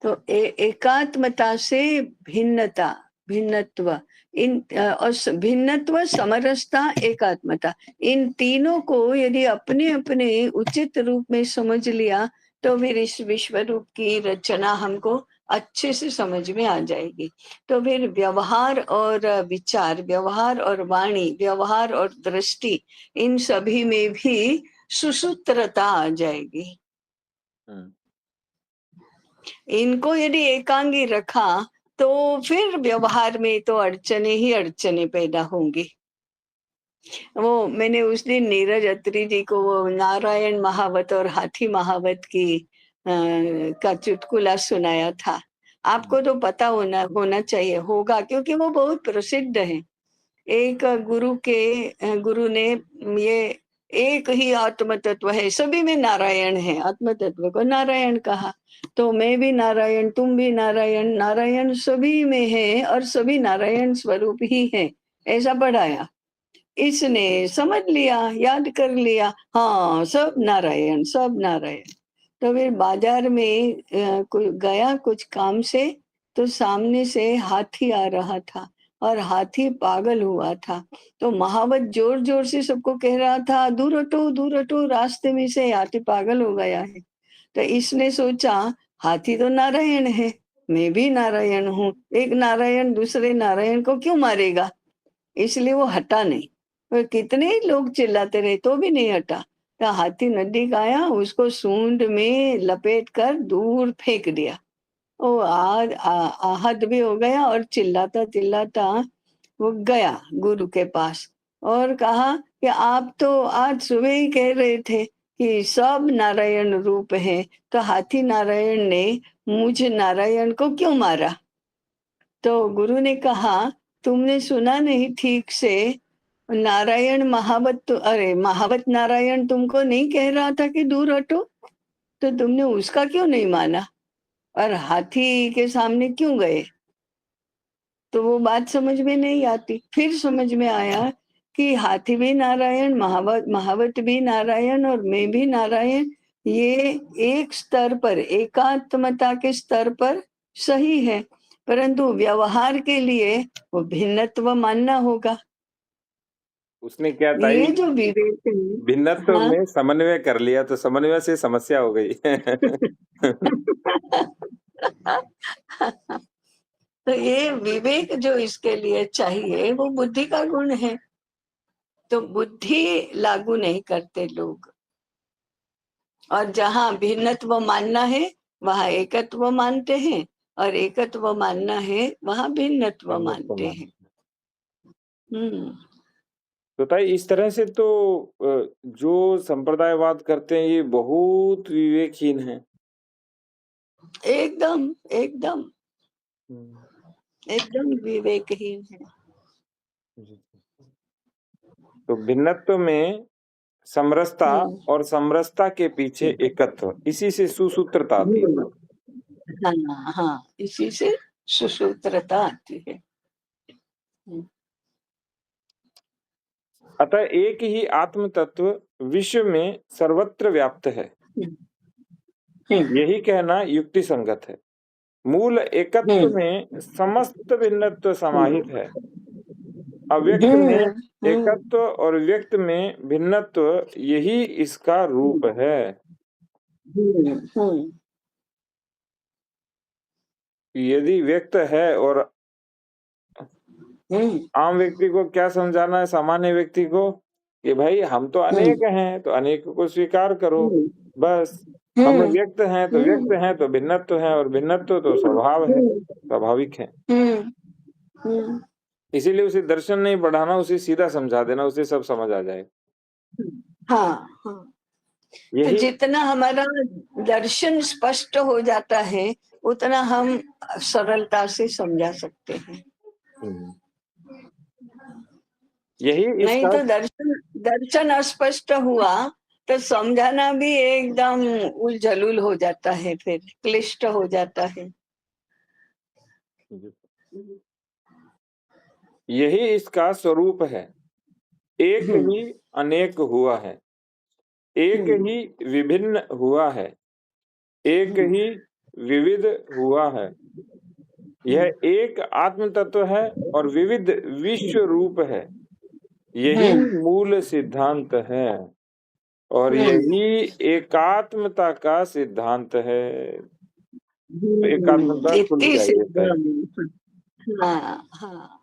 तो एकात्मता से भिन्नता, भिन्नत्व, इन भिन्नत्व, समरसता, एकात्मता, इन तीनों को यदि अपने अपने उचित रूप में समझ लिया तो फिर इस विश्व रूप की रचना हमको अच्छे से समझ में आ जाएगी। तो फिर व्यवहार और विचार, व्यवहार और वाणी, व्यवहार और दृष्टि, इन सभी में भी सुसूत्रता आ जाएगी। इनको यदि एकांगी रखा तो फिर व्यवहार में तो अड़चने ही अड़चने पैदा होंगी। वो मैंने उस दिन नीरज अत्री जी को वो नारायण महावत और हाथी महावत की का चुटकुला सुनाया था। आपको तो पता होना चाहिए, होगा, क्योंकि वो बहुत प्रसिद्ध है। एक गुरु ने ये एक ही आत्म तत्व है, सभी में नारायण है, आत्म तत्व को नारायण कहा। तो मैं भी नारायण, तुम भी नारायण, नारायण सभी में है और सभी नारायण स्वरूप ही है, ऐसा पढ़ाया। इसने समझ लिया, याद कर लिया, हाँ सब नारायण, सब नारायण। तो फिर बाजार में गया कुछ काम से, तो सामने से हाथी आ रहा था और हाथी पागल हुआ था। तो महावत जोर जोर से सबको कह रहा था, दूर हटो, दूर हटो, रास्ते में से हाथी पागल हो गया है। तो इसने सोचा, हाथी तो नारायण है, मैं भी नारायण हूँ, एक नारायण दूसरे नारायण को क्यों मारेगा, इसलिए वो हटा नहीं। और कितने ही लोग चिल्लाते रहे तो भी नहीं हटा। तो हाथी नजदीक आया, उसको सूंड में लपेट कर दूर फेंक दिया। वो आहत भी हो गया और चिल्लाता चिल्लाता वो गया गुरु के पास और कहा कि आप तो आज सुबह ही कह रहे थे कि सब नारायण रूप है, तो हाथी नारायण ने मुझे नारायण को क्यों मारा। तो गुरु ने कहा, तुमने सुना नहीं ठीक से, नारायण महावत तो, अरे महावत नारायण तुमको नहीं कह रहा था कि दूर हटो, तो तुमने उसका क्यों नहीं माना और हाथी के सामने क्यों गए। तो वो बात समझ में नहीं आती। फिर समझ में आया कि हाथी भी नारायण, महावत महावत भी नारायण और मैं भी नारायण, ये एक स्तर पर, एकात्मता के स्तर पर सही है, परंतु व्यवहार के लिए वो भिन्नत्व मानना होगा। उसने क्या था, ये जो विवेक है, भिन्नत्व हाँ। में समन्वय कर लिया, तो समन्वय से समस्या हो गई। तो ये विवेक जो इसके लिए चाहिए वो बुद्धि का गुण है, तो बुद्धि लागू नहीं करते लोग। और जहाँ भिन्नत्व मानना है वहाँ एकत्व मानते हैं, और एकत्व मानना है वहाँ भिन्नत्व मानते हैं। तो ताई इस तरह से तो जो संप्रदायवाद करते हैं ये बहुत विवेकहीन है। एकदम एकदम एकदम विवेकहीन है। तो भिन्नत्व में समरसता और समरसता के पीछे एकत्व, इसी से सुसूत्रता आती है। हाँ हाँ, इसी से सुसूत्रता आती है। अतः एक ही आत्म तत्व विश्व में सर्वत्र व्याप्त है, यही कहना युक्ति संगत है। मूल एकत्व में समस्त भिन्नत्व समाहित है। अव्यक्त में एकत्व और व्यक्त में भिन्नत्व, यही इसका रूप है। यदि व्यक्त है, और आम व्यक्ति को क्या समझाना है, सामान्य व्यक्ति को, कि भाई हम तो अनेक हैं, तो अनेक को स्वीकार करो, बस। हम व्यक्त हैं तो व्यक्त हैं, तो भिन्नत्व है, और भिन्नत्व तो स्वभाव है, स्वाभाविक है। इसीलिए उसे दर्शन नहीं बढ़ाना, उसे सीधा समझा देना, उसे सब समझ आ जाएगा। हाँ हाँ। तो जितना हमारा दर्शन स्पष्ट हो जाता है उतना हम सरलता से समझा सकते हैं। यही नहीं तो दर्शन अस्पष्ट हुआ तो समझाना भी एकदम उलझलुल हो जाता है, फिर क्लिष्ट हो जाता है। यही इसका स्वरूप है। एक ही अनेक हुआ है, एक ही विभिन्न हुआ है, एक ही विविध हुआ है। यह एक आत्म तत्व है और विविध विश्व रूप है, यही मूल सिद्धांत है, और यही एकात्मता का सिद्धांत है। तो एकात्मता खुल जाएगी। हाँ हाँ।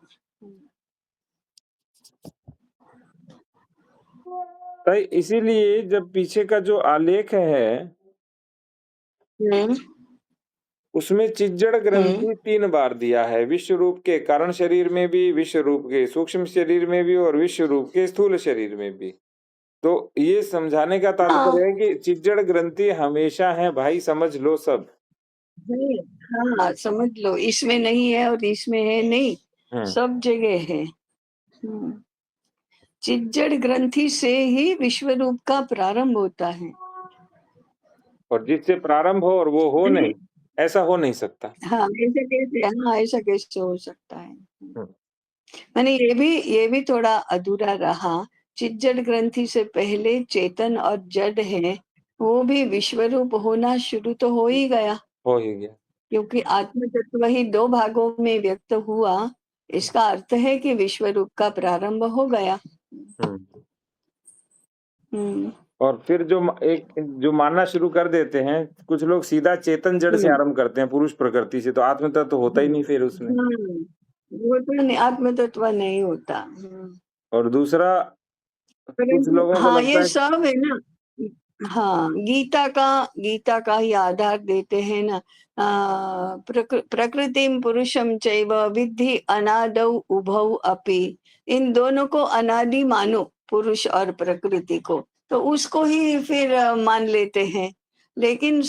तो इसीलिए जब पीछे का जो आलेख है उसमें चिज्जड़ ग्रंथि 3 बार दिया है, विश्व रूप के कारण शरीर में भी, विश्व रूप के सूक्ष्म शरीर में भी, और विश्व रूप के स्थूल शरीर में भी। तो ये समझाने का तात्पर्य है कि चिज्जड़ ग्रंथि हमेशा है भाई, समझ लो सब। हाँ समझ लो, इसमें नहीं है और इसमें है नहीं, सब जगह है। चिज्जड़ ग्रंथि से ही विश्व रूप का प्रारंभ होता है। और जिससे प्रारंभ हो और वो हो नहीं, ऐसा हो नहीं सकता। हाँ, ऐसा कैसे हो सकता है? हुँ। माने ये भी थोड़ा अधूरा रहा। चिज्जड़ ग्रंथि से पहले चेतन और जड़ है, वो भी विश्व रूप होना शुरू तो हो ही गया। हो ही गया। क्योंकि आत्म तत्व ही 2 भागों में व्यक्त हुआ, इसका अर्थ है कि विश्व रूप का प्रारंभ हो गया। हुँ। हुँ। और फिर जो मानना शुरू कर देते हैं, कुछ लोग सीधा चेतन जड़ से हुँ। आरंभ करते हैं, पुरुष प्रकृति से, तो आत्म तत्व तो होता ही नहीं फिर उसमें। वो तो आत्म तत्व नहीं होता। और दूसरा, कुछ परंतु लोगों को हाँ, लगता ये है सब है ना। हाँ, गीता का ही आधार देते हैं ना। प्रकृतिम पुरुषम चैव विद्धि अनादौ उभौ अपि। इन दोनों को अनादि मानो, पुरुष और प्रकृति को, तो उसको ही फिर मान लेते हैं। लेकिन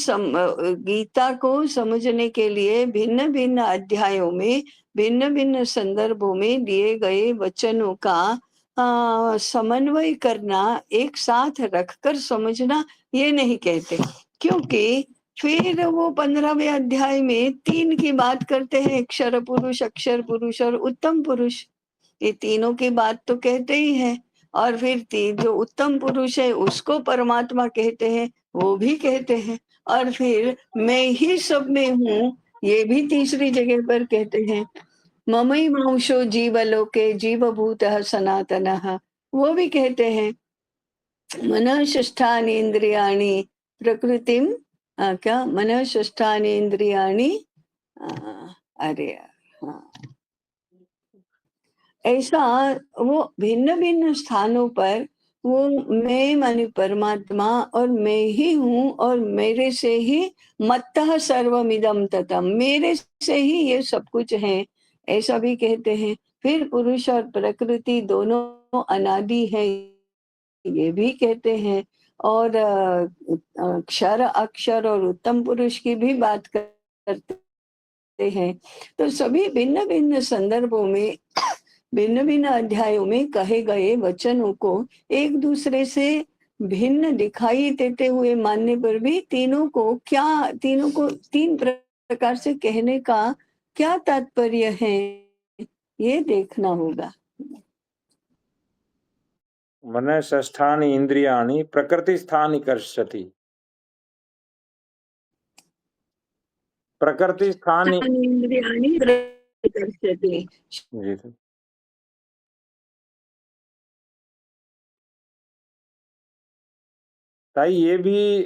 गीता को समझने के लिए भिन्न भिन्न अध्यायों में, भिन्न भिन्न संदर्भों में दिए गए वचनों का समन्वय करना, एक साथ रखकर समझना, ये नहीं कहते। क्योंकि फिर वो 15वें अध्याय में 3 की बात करते हैं, अक्षर पुरुष और उत्तम पुरुष। ये तीनों की बात तो कहते ही हैं। और फिर जो उत्तम पुरुष है उसको परमात्मा कहते हैं, वो भी कहते हैं। और फिर मैं ही सब में हूँ, ये भी तीसरी जगह पर कहते हैं। ममैवांशो जीवलोके जीवभूतः सनातनः, वो भी कहते हैं। मनः षष्ठानि इंद्रियाणि प्रकृतिम, क्या मनः षष्ठानि इंद्रियाणि, अरे यार, हाँ, ऐसा वो भिन्न भिन्न स्थानों पर वो मैं माने परमात्मा और मैं ही हूँ, और मेरे से ही मत्तः सर्वमिदं ततम्, मेरे से ही ये सब कुछ है, ऐसा भी कहते हैं। फिर पुरुष और प्रकृति दोनों अनादि है, ये भी कहते हैं। और क्षर अक्षर और उत्तम पुरुष की भी बात करते हैं। तो सभी भिन्न भिन्न संदर्भों में, भिन्न भिन्न अध्यायों में कहे गए वचनों को एक दूसरे से भिन्न दिखाई देते हुए मानने पर भी तीनों को तीन प्रकार से कहने का क्या तात्पर्य है, ये देखना होगा। मनः षष्ठानि इंद्रियाणि प्रकृतिस्थानि कर्षति। प्रकृतिस्थानि, इंद्रियाणि प्रकर्षति। जी सर। ताई ये भी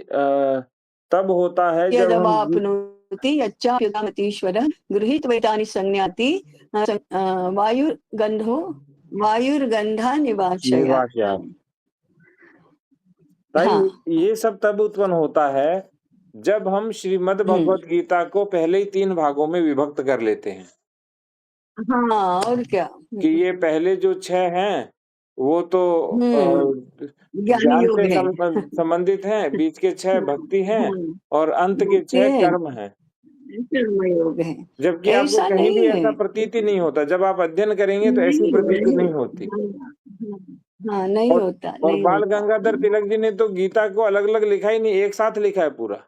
तब होता है जब हम यदवाप्नोति यच्चाप्युतामतीश्वरः गृहीत्वैतानि संज्ञाति वायुर्गन्धो वायुर्गन्धा निवाचया। निवासयात्। ताई हाँ। ये सब तब उत्पन्न होता है जब हम श्रीमद् भगवत गीता को पहले ही 3 भागों में विभक्त कर लेते हैं। हाँ, और क्या। कि ये पहले जो 6 हैं, वो तो ज्ञान ज्ञान योग से है। संबंधित हैं, बीच के 6 भक्ति हैं और अंत के भक्ति 6 है, कर्म हैं। कर्म योग है। जबकि आपको ऐसा कहीं भी नहीं ऐसा है, प्रतीत ही नहीं होता। जब आप अध्ययन करेंगे तो ऐसी नहीं प्रतीति नहीं। नहीं होती। हाँ, नहीं और होता, और नहीं बाल होता। गंगाधर तिलक जी ने तो गीता को अलग-अलग लिखा ही नहीं, एक साथ लिखा है पूरा।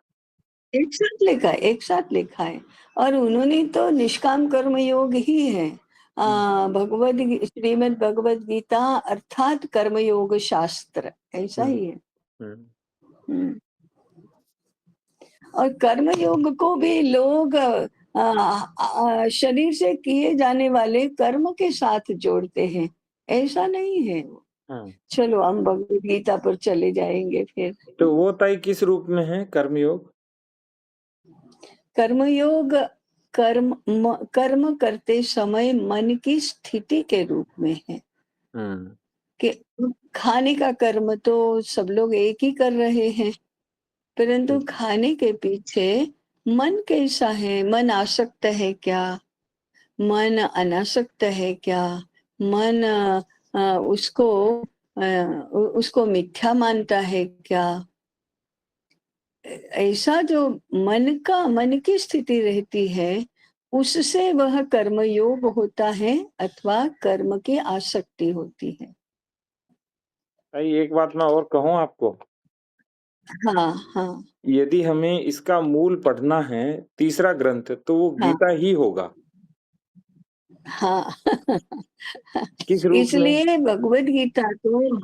एक साथ लिखा है। और उन्होंने तो निष्काम कर्म योग ही है। श्रीमद् भगवद गीता अर्थात कर्मयोग शास्त्र, ऐसा हुँ, ही है। हुँ। हम्म। और कर्म योग को भी लोग शरीर से किए जाने वाले कर्म के साथ जोड़ते हैं, ऐसा नहीं है। हाँ। चलो हम भगवद गीता पर चले जाएंगे फिर। तो वो ताई किस रूप में है कर्मयोग? कर्मयोग कर्म करते समय मन की स्थिति के रूप में है। हुँ। कि खाने का कर्म तो सब लोग एक ही कर रहे हैं, परंतु खाने के पीछे मन कैसा है, मन आसक्त है क्या, मन अनासक्त है क्या, मन उसको मिथ्या मानता है क्या, ऐसा जो मन की स्थिति रहती है, उससे वह कर्मयोग होता है अथवा कर्म की आसक्ति होती है। भाई एक बात मैं और कहूँ आपको, हाँ, हाँ, यदि हमें इसका मूल पढ़ना है, तीसरा ग्रंथ, तो वो हाँ, गीता ही होगा। हाँ। किस रूप में? इसलिए भगवत गीता तो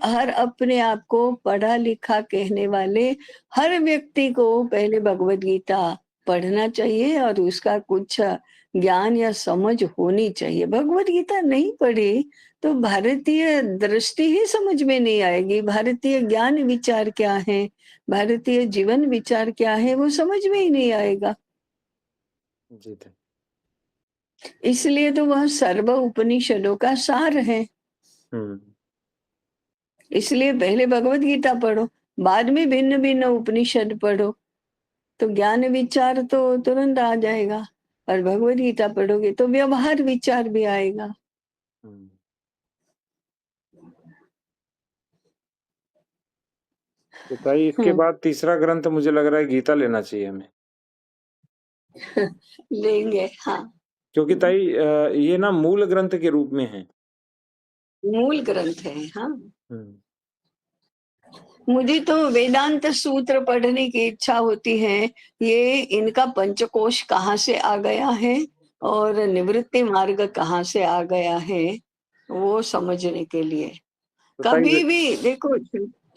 हर अपने आप को पढ़ा लिखा कहने वाले हर व्यक्ति को पहले भगवत गीता पढ़ना चाहिए और उसका कुछ ज्ञान या समझ होनी चाहिए। भगवत गीता नहीं पढ़ी तो भारतीय दृष्टि ही समझ में नहीं आएगी। भारतीय ज्ञान विचार क्या है, भारतीय जीवन विचार क्या है, वो समझ में ही नहीं आएगा। जी थे। इसलिए तो वह सर्व उपनिषदों का सार है। हुँ। इसलिए पहले भगवत गीता पढ़ो, बाद में भिन्न-भिन्न उपनिषद पढ़ो, तो ज्ञान विचार तो तुरंत आ जाएगा। और भगवत गीता पढ़ोगे तो व्यवहार विचार भी आएगा। हुँ। तो ताई इसके हुँ। बाद तीसरा ग्रंथ मुझे लग रहा है गीता लेना चाहिए हमें। लेंगे, हाँ। क्योंकि ताई ये ना मूल ग्रंथ के रूप में है। मूल ग्रंथ है, हाँ। हुँ। मुझे तो वेदांत सूत्र पढ़ने की इच्छा होती है। ये इनका पंचकोश कहाँ से आ गया है और निवृत्ति मार्ग कहाँ से आ गया है, वो समझने के लिए। तो ताई वे कभी भी देखो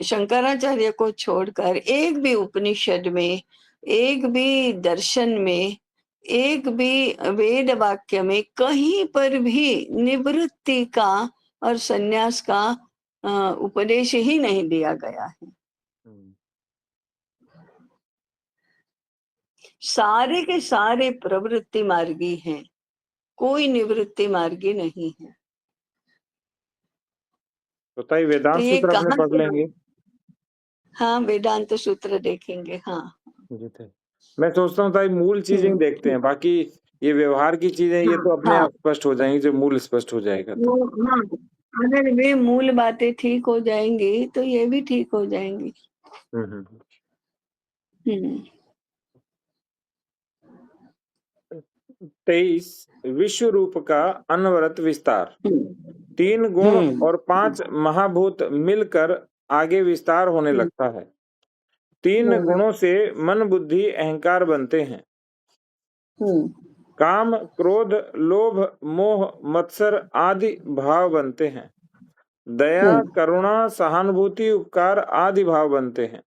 शंकराचार्य को छोड़कर एक भी उपनिषद में, एक भी दर्शन में, एक भी वेद वाक्य में कहीं पर भी निवृत्ति का और सन्यास का उपदेश ही नहीं दिया गया है। हुँ। सारे के सारे प्रवृत्ति मार्गी हैं, कोई निवृत्ति मार्गी नहीं है। तो ताई तो वेदांत ये सूत्र अपने कहाँ पढ़ से लेंगे। हाँ, वेदांत सूत्र देखेंगे, हाँ। जी थे। मैं सोचता हूँ ताई मूल चीज़ें ही हुँ, देखते हुँ। हैं, बाकी ये व्यवहार की चीज़ें ये हाँ, तो अपने हाँ। आप स्पष्ट हो जाएँगी, जब मूल स्पष्ट हो जाएगा वो तो। हाँ, अगर वे मूल बातें ठीक हो जाएँगी, तो ये भी ठीक हो जाएँगी। हुँ, हुँ, हुँ। हुँ। 23 विश्व रूप का अनवरत विस्तार। हुँ। 3 गुण हुँ। और 5 महाभूत मिलकर आगे विस्तार होने हुँ, लगता है। 3 हुँ, गुणों से मन, बुद्धि, अहंकार बनते हैं। हुँ, काम, क्रोध, लोभ, मोह, मत्सर आदि भाव बनते हैं। दया, हुँ, करुणा, सहानुभूति, उपकार आदि भाव बनते हैं।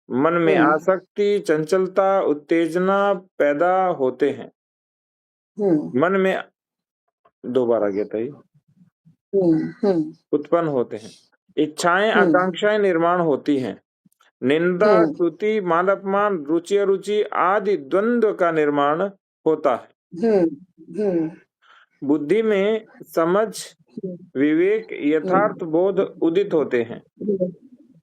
मन में हुँ, आसक्ति, चंचलता, उत्तेजना पैदा होते हैं। हुँ, मन में 2 बार आ गया था ये, हुँ, हुँ, उत्पन्न होते हैं। इच्छाएं, हुँ, आकांक्षाएं निर्माण होती हैं। निंदा, हुँ, स्तुति, मान-अपमान, रुचि-अरुचि आदि द्वंद्व का निर्माण होता है। हुँ, हुँ, बुद्धि में समझ, हुँ, विवेक, हुँ, यथार्थ बोध उदित होते हैं। हुँ,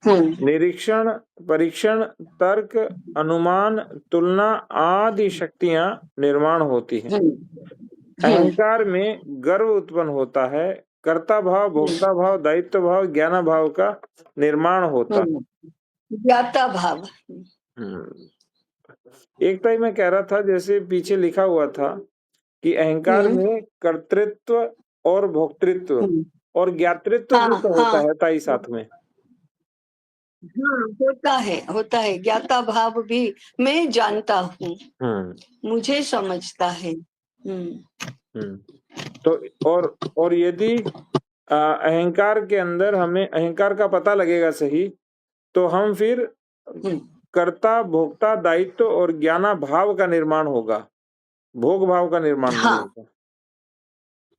हुँ, निरीक्षण, परीक्षण, तर्क, अनुमान, तुलना आदि शक्तियां निर्माण होती हैं। हुँ, हुँ, अहंकार में गर्व उत्पन्न होता है। कर्ता भाव, भोक्ता भाव, दायित्व भाव, ज्ञान भाव का निर्माण होता है। हुँ, ज्ञाता भाव। हम्म। एक टाइम मैं कह रहा था, जैसे पीछे लिखा हुआ था कि अहंकार हुँ, में कर्तृत्व और भोक्तृत्व हुँ, और ज्ञातृत्व भी हाँ, तो होता हाँ। है ताई साथ में। हाँ, होता है, ज्ञाता भाव भी मैं जानता हूँ, हम्म। मुझे समझता है। हुँ, हम्म। तो और यदि अहंकार के अंदर हमें अहंकार का पता लगेगा सही, तो हम फिर हुँ, कर्ता, भोक्ता, दायित्व और ज्ञाना भाव का निर्माण होगा, भोग भाव का निर्माण नहीं हाँ, होगा।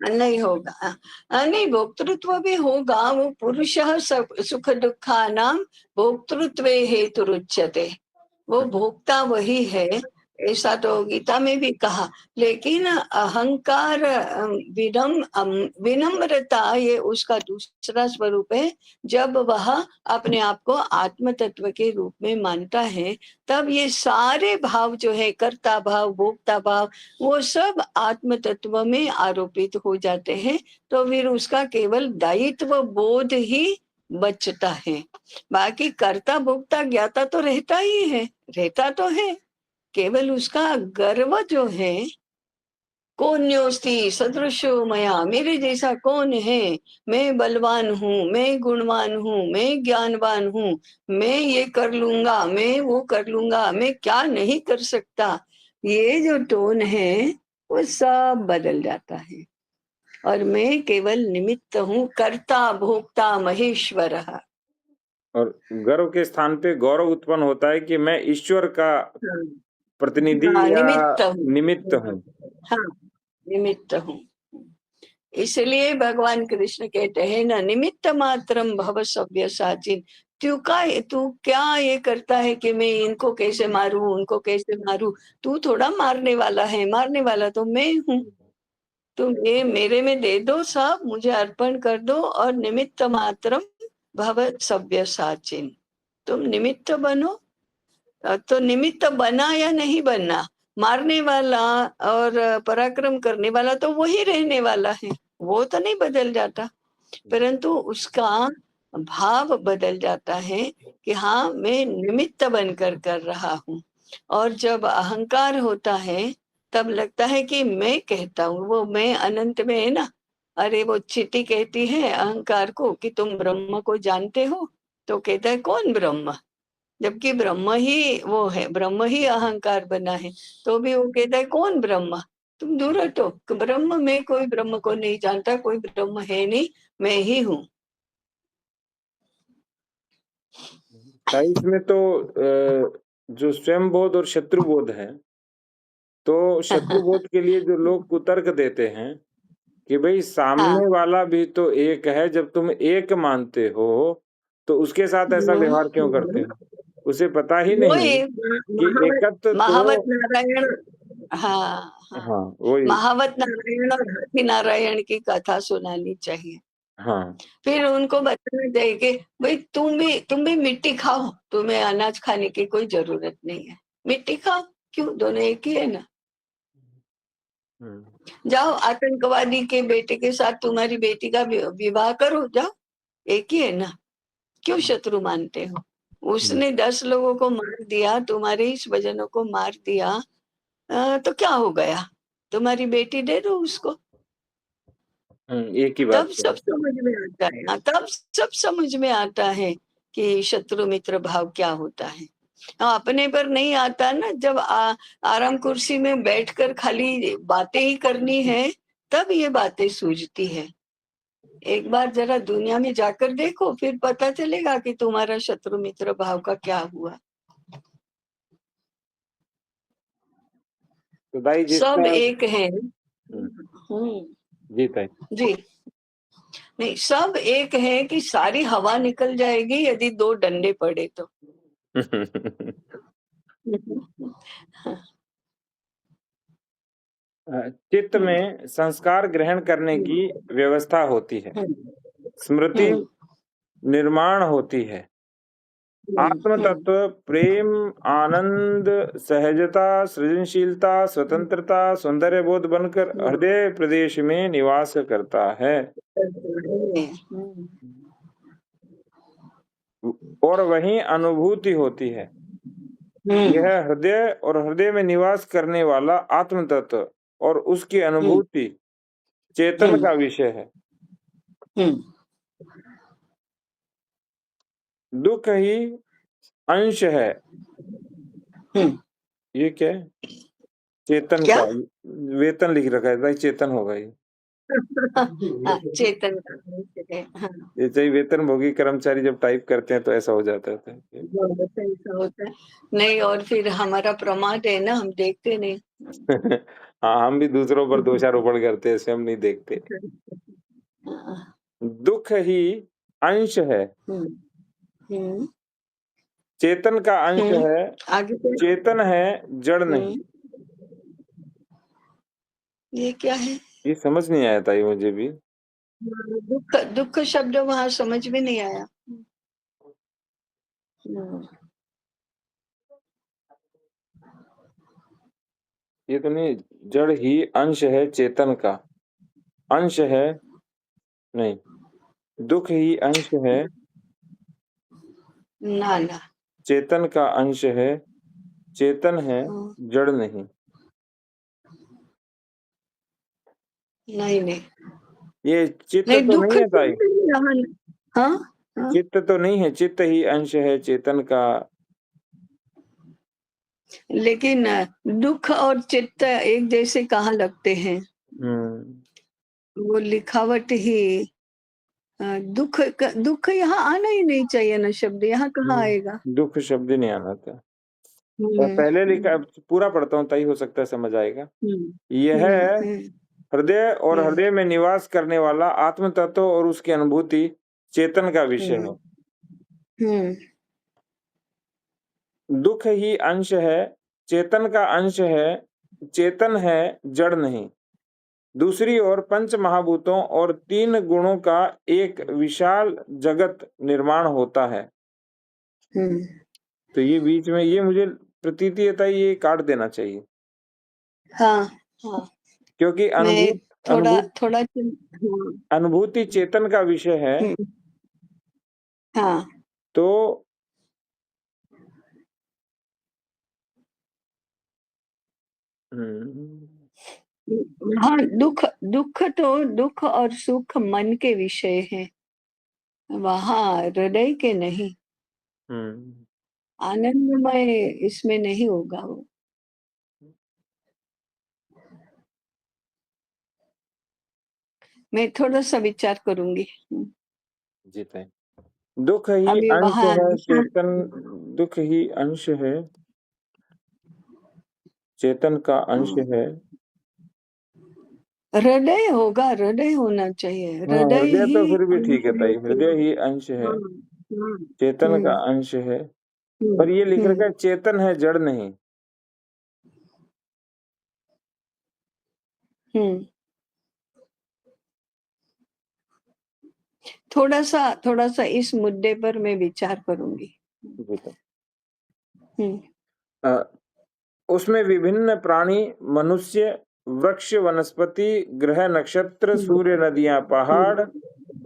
नहीं होगा। नहीं भोक्तृत्व भी होगा, वो पुरुषः सुख दुःखानां भोक्तृत्वे हेतुरुच्यते। वो भोक्ता वही है, ऐसा तो गीता में भी कहा। लेकिन अहंकार विनम्रता ये उसका दूसरा स्वरूप है। जब वह अपने आप को आत्म तत्व के रूप में मानता है, तब ये सारे भाव जो है कर्ता भाव, भोक्ता भाव, वो सब आत्म तत्व में आरोपित हो जाते हैं। तो फिर उसका केवल दायित्व बोध ही बचता है। बाकी कर्ता भोक्ता ज्ञाता तो रहता ही है, रहता तो है। केवल उसका गर्व जो है कोन्योस्ति सदृशो मया, मेरे जैसा कौन है, मैं बलवान हूँ, मैं गुणवान हूँ, मैं ज्ञानवान हूँ, मैं ये कर लूंगा, मैं वो कर लूंगा, मैं क्या नहीं कर सकता, ये जो टोन है वो सब बदल जाता है। और मैं केवल निमित्त हूँ, कर्ता भोक्ता महेश्वर। और गर्व के स्थान पे गौरव उत्पन्न होता है कि मैं ईश्वर का प्रतिनिधि हाँ, या निमित्त हूँ। निमित्त हूँ। हाँ, निमित्त हूँ। इसलिए भगवान कृष्ण कहते हैं ना, निमित्त मात्रम भव सव्यसाचिन। तू क्या ये करता है कि मैं इनको कैसे मारूं, उनको कैसे मारूं? तू थोड़ा मारने वाला है, मारने वाला तो मैं हूँ। तुम ये मेरे में दे दो, सब मुझे अर्पण कर दो, और निमित्त मात्रम भव सव्यसाचिन, तुम निमित्त बनो। तो निमित्त बना या नहीं बना, मारने वाला और पराक्रम करने वाला तो वही रहने वाला है, वो तो नहीं बदल जाता, परंतु उसका भाव बदल जाता है कि हाँ, मैं निमित्त बनकर कर रहा हूँ। और जब अहंकार होता है तब लगता है कि मैं कहता हूँ, वो मैं अनंत में है ना। अरे वो चींटी कहती है अहंकार को कि तुम ब्रह्म को जानते हो, तो कहता है कौन ब्रह्म, जबकि ब्रह्म ही वो है, ब्रह्म ही अहंकार बना है। तो भी वो कहता है कौन ब्रह्म, तुम दूर हटो, ब्रह्म में कोई ब्रह्म को नहीं जानता, कोई ब्रह्म है नहीं, मैं ही हूँ। इसमें तो जो स्वयं बोध और शत्रु बोध है, तो शत्रु बोध के लिए जो लोग कुतर्क देते हैं कि भाई हाँ, सामने वाला भी तो एक है, जब तुम एक मानते हो तो उसके साथ ऐसा व्यवहार क्यों करते हो? उसे पता ही वो नहीं ये कि महावत एकत्व महावत तो नारायण। हाँ, हाँ, हाँ वही। महावत नारायण और हाथी नारायण की कथा सुनानी चाहिए। हाँ फिर उनको बताना चाहिए कि भाई तुम भी मिट्टी खाओ, तुम्हें अनाज खाने की कोई जरूरत नहीं है, मिट्टी खाओ, क्यों, दोनों एक ही है ना। जाओ आतंकवादी के बेटे के साथ तुम्हारी बेटी का विवाह करो, जाओ, एक ही है ना, क्यों शत्रु मानते हो? उसने 10 लोगों को मार दिया, तुम्हारे ही स्वजनों को मार दिया, तो क्या हो गया, तुम्हारी बेटी दे दो उसको। एक ही तब बात है। सब समझ में आता है, हाँ, तब सब समझ में आता है कि शत्रु मित्र भाव क्या होता है। हाँ, अपने पर नहीं आता ना, जब आराम कुर्सी में बैठकर खाली बातें ही करनी है, तब ये बातें सूझती है। एक बार जरा दुनिया में जाकर देखो, फिर पता चलेगा कि तुम्हारा शत्रु मित्र भाव का क्या हुआ। तो भाई सब जिसका एक है। जी ताई। जी, नहीं, सब एक है कि सारी हवा निकल जाएगी यदि 2 डंडे पड़े तो। चित्त में संस्कार ग्रहण करने की व्यवस्था होती है, स्मृति निर्माण होती है, आत्म तत्व प्रेम, आनंद, सहजता, सृजनशीलता, स्वतंत्रता, सौंदर्य बोध बनकर हृदय प्रदेश में निवास करता है, और वहीं अनुभूति होती है। यह हृदय और हृदय में निवास करने वाला आत्म तत्व और उसकी अनुभूति चेतन का विषय है। दुख ही अंश है। ये क्या है? चेतन क्या? का वेतन लिख रखा है भाई, चेतन होगा ये। हाँ, चेतन का विषय है, हाँ। ये चाहिए वेतन भोगी कर्मचारी जब टाइप करते हैं तो ऐसा हो जाता है। ऐसा होता है नहीं, और फिर हमारा प्रमाद है ना, हम देखते नहीं। हाँ, हम भी दूसरों पर दोषारोपण करते हैं, स्वयं नहीं देखते। हाँ, दुख ही अंश है, हम्म, चेतन का अंश है, आगे फिर चेतन है, जड़ नहीं। ये क्या है? ये समझ नहीं आया था ये मुझे भी। दुख दुख शब्द वहां समझ में नहीं आया। ये तो नहीं, जड़ ही अंश है चेतन का, अंश है नहीं, दुख ही अंश है, ना ना, चेतन का अंश है, चेतन है, जड़ नहीं। नहीं ये चित्त नहीं, तो दुख नहीं है ताई? यहाँ। हाँ हाँ, चित्त तो नहीं है, चित्त ही अंश है चेतन का। लेकिन दुख और चित्त एक जैसे कहाँ लगते हैं? वो लिखावट ही दुख यहाँ आना ही नहीं चाहिए ना, शब्द यहाँ कहाँ आएगा? दुख शब्द ही नहीं आना था। और हम्म पहले लिखा, हम्म पूरा पढ़ता हूँ ताई, हो सकता है समझ आएगा। हम्म यह हम्म हृदय और हम्म हृदय में निवास करने वाला आत्म तत्व और उसकी अनुभूति चेतन का विषय है। हम्म दुख ही अंश है, चेतन का अंश है, चेतन है, जड़ नहीं। दूसरी ओर पंच महाभूतों और 3 गुणों का एक विशाल जगत निर्माण होता है। हम्म तो ये बीच में ये मुझे प्रतीति होता है, ये काट देना चाहिए, हाँ हाँ, क्योंकि मैं थोड़ा अनुभूत थोड़ा अनुभूति चेतन का विषय है। हाँ तो हाँ, दुख और सुख मन के विषय हैं, वहाँ हृदय के नहीं। आनंदमय इसमें नहीं होगा वो। मैं थोड़ा सा विचार करूंगी। जीते। दुख ही अभी अंश वहाँ है चेतन, दुख ही अंश है, चेतन का अंश है। हृदय होगा, हृदय होना चाहिए, हाँ, हृदय हृदय ही तो फिर भी ठीक है ताई, अनुभूति। हृदय ही अंश है, हाँ, चेतन का अंश है। पर ये लिख रखा है चेतन है, जड़ नहीं। हम्म थोड़ा सा इस मुद्दे पर मैं विचार करूंगी। उसमें विभिन्न प्राणी, मनुष्य, वृक्ष, वनस्पति, ग्रह, नक्षत्र, सूर्य, नदियां, पहाड़,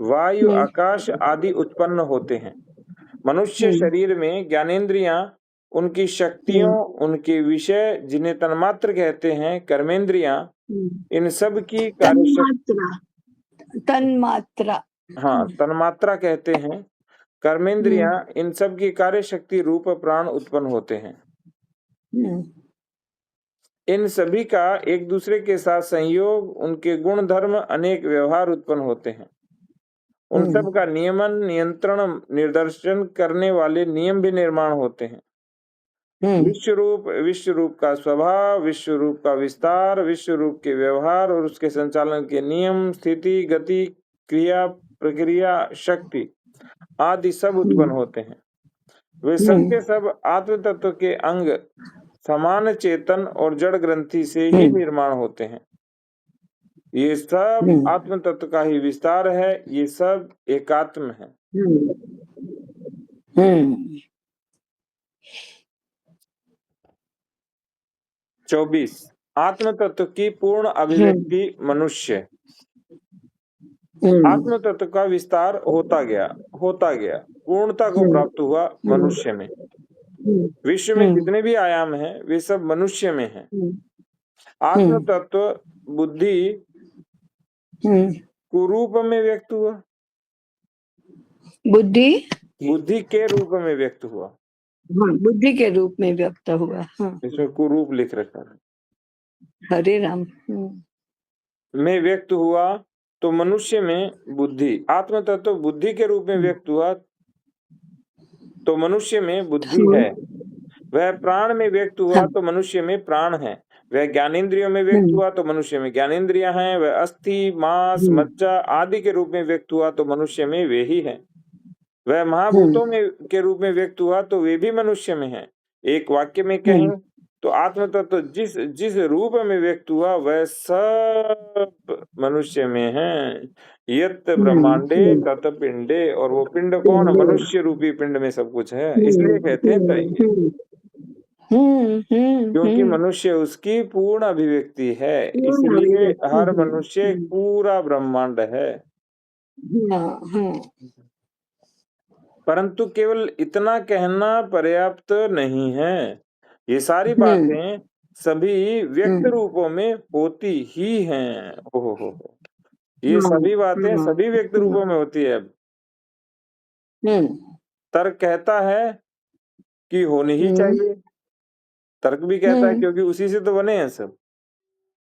वायु, आकाश आदि उत्पन्न होते हैं। मनुष्य शरीर में ज्ञानेंद्रियां, उनकी शक्तियों, उनके विषय जिन्हें तन्मात्र कहते हैं, कर्मेंद्रियां, इन सब की तन्मात्रा, तन्मात्रा। हाँ, तन्मात्रा कहते हैं। कर्मेंद्रियां, इन सब की कार्य शक्ति रूप प्राण उत्पन्न होते हैं। इन सभी का एक दूसरे के साथ संयोग, उनके गुण धर्म, अनेक व्यवहार उत्पन्न होते हैं। उन सब का नियमन, नियंत्रण, निर्देशन करने वाले नियम भी निर्माण होते हैं। विश्व रूप का स्वभाव, विश्व रूप का विस्तार, विश्व रूप के व्यवहार और उसके संचालन के नियम, स्थिति, गति, क्रिया, प्रक्रिया, शक्ति आदि सब उत्पन्न होते हैं। वे सब के सब आत्म तत्व के अंग, समान चेतन और जड़ ग्रंथि से ही निर्माण होते हैं। ये सब आत्म तत्व का ही विस्तार है, ये सब एकात्म है। 24 आत्म तत्व की पूर्ण अभिव्यक्ति मनुष्य। आत्म तत्व का विस्तार होता गया, पूर्णता को प्राप्त हुआ मनुष्य में। विश्व में जितने भी आयाम हैं वे सब मनुष्य में हैं। आत्म तत्व बुद्धि कुरूप में व्यक्त हुआ, बुद्धि के रूप में व्यक्त हुआ। बुद्धि के रूप में व्यक्त हुआ। इसमें कुरूप लिख रखा है। हरे राम। में व्यक्त हुआ तो मनुष्य में बुद्धि, आत्म तत्व बुद्धि के रूप में व्यक्त हुआ तो मनुष्य में बुद्धि है। वह प्राण में व्यक्त हुआ तो मनुष्य में प्राण है। वह ज्ञानेंद्रियों में व्यक्त हुआ तो मनुष्य में ज्ञानेंद्रियां हैं। वह अस्थि, मांस, मज्जा आदि के रूप में व्यक्त हुआ तो मनुष्य में वे ही है। वह महाभूतों में के रूप में व्यक्त हुआ तो वे भी मनुष्य में है। एक वाक्य में कहें तो आत्म तत्व जिस जिस रूप में व्यक्त हुआ वह सब मनुष्य में है। यत ब्रह्मांडे तत पिंडे, और वो पिंड कौन? मनुष्य रूपी पिंड में सब कुछ है, इसलिए कहते हैं ताई, क्योंकि मनुष्य उसकी पूर्ण अभिव्यक्ति है, इसलिए हर मनुष्य एक पूरा ब्रह्मांड है। परंतु केवल इतना कहना पर्याप्त नहीं है। ये सारी बातें सभी व्यक्त रूपों में होती ही हैं। ओहो हो, ये सभी बातें सभी व्यक्त रूपों में होती है। तर्क कहता है कि होनी ही चाहिए, तर्क भी कहता है क्योंकि उसी से तो बने हैं सब।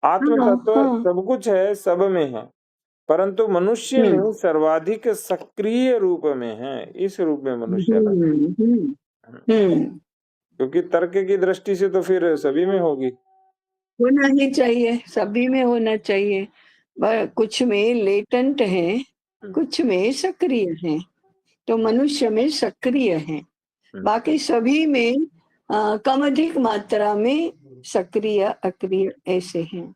आत्म तत्व सब कुछ है, सब में है, परंतु मनुष्य में सर्वाधिक सक्रिय रूप में है। इस रूप में मनुष्य क्योंकि तर्क की दृष्टि से तो फिर सभी में होगी। होना ही चाहिए, सभी में होना चाहिए। कुछ में लेटेंट है, कुछ में सक्रिय है, तो मनुष्य में सक्रिय है, बाकी सभी में कम अधिक मात्रा में सक्रिय अक्रिय ऐसे हैं।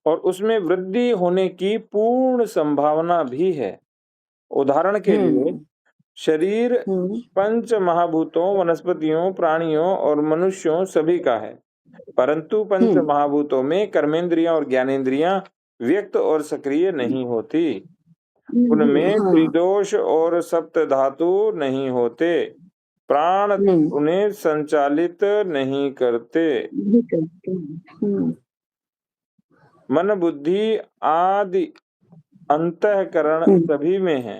और उसमें वृद्धि होने की पूर्ण संभावना भी है। उदाहरण के लिए शरीर पंच महाभूतों, वनस्पतियों, प्राणियों और मनुष्यों सभी का है, परंतु पंच महाभूतों में कर्मेंद्रियां और ज्ञानेंद्रियां व्यक्त और सक्रिय नहीं होती। उनमें त्रिदोष और सप्त धातु नहीं होते। प्राण उन्हें संचालित नहीं करते। मन बुद्धि आदि अंतःकरण सभी में है,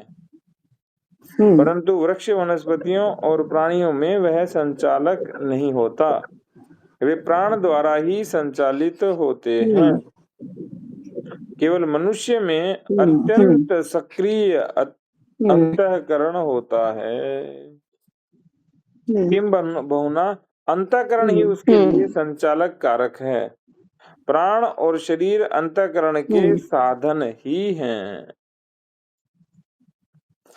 परंतु वृक्ष, वनस्पतियों और प्राणियों में वह संचालक नहीं होता। वे प्राण द्वारा ही संचालित होते हैं। केवल मनुष्य में अत्यंत सक्रिय अंतःकरण होता है। किम बहुना अंतःकरण ही उसके लिए संचालक कारक है। प्राण और शरीर अंतःकरण के साधन ही हैं।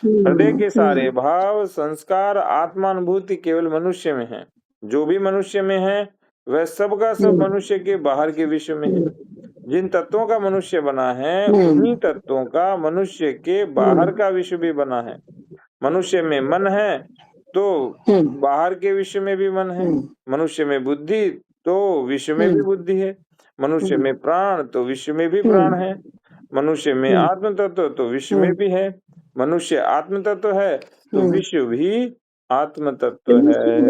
हृदय के सारे भाव, संस्कार, आत्मानुभूति केवल मनुष्य में है। जो भी मनुष्य में है वह सब का सब मनुष्य के बाहर के विश्व में है। जिन तत्वों का मनुष्य बना है उन्हीं तत्वों का मनुष्य के बाहर का विश्व भी बना है। मनुष्य में मन है तो बाहर के विश्व में भी मन है। मनुष्य में बुद्धि तो विश्व में भी बुद्धि है। मनुष्य में प्राण तो विश्व में भी प्राण है। मनुष्य में आत्म तत्व तो विश्व में भी है। मनुष्य आत्म तत्व है तो विश्व भी आत्म तत्व है।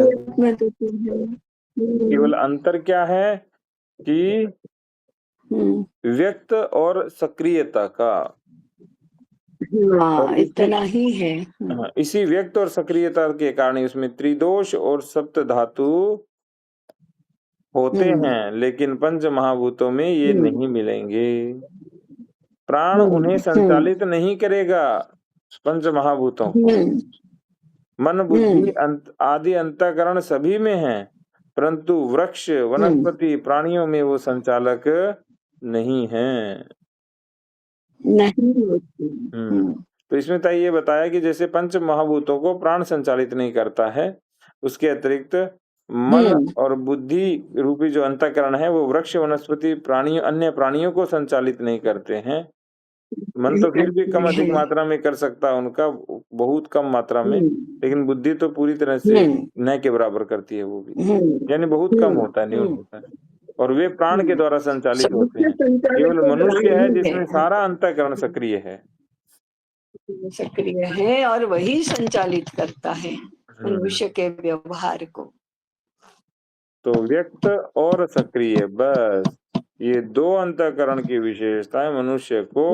केवल अंतर क्या है कि व्यक्त और सक्रियता का। और इतना ही है। इसी व्यक्त और सक्रियता के कारण उसमें त्रिदोष और सप्त धातु होते हैं, लेकिन पंच महाभूतों में ये नहीं मिलेंगे। प्राण उन्हें संचालित नहीं करेगा, पंच महाभूतों को। मन बुद्धि आदि अंतःकरण सभी में है, परंतु वृक्ष, वनस्पति, प्राणियों में वो संचालक नहीं है। तो इसमें तो ये बताया कि जैसे पंच महाभूतों को प्राण संचालित नहीं करता है, उसके अतिरिक्त मन और बुद्धि रूपी जो अंतःकरण है वो वृक्ष, वनस्पति, प्राणियों, अन्य प्राणियों को संचालित नहीं करते हैं। मन तो फिर भी कम अधिक मात्रा में कर सकता है, उनका बहुत कम मात्रा में, लेकिन बुद्धि तो पूरी तरह से न के बराबर करती है, वो भी यानी बहुत कम होता है, न्यून होता है। और वे प्राण के द्वारा संचालित होते हैं। केवल मनुष्य है जिसमें सारा अंतःकरण सक्रिय है, और वही संचालित करता है मनुष्य के व्यवहार को। तो व्यक्त और सक्रिय, बस ये दो अंतःकरण की विशेषताएं मनुष्य को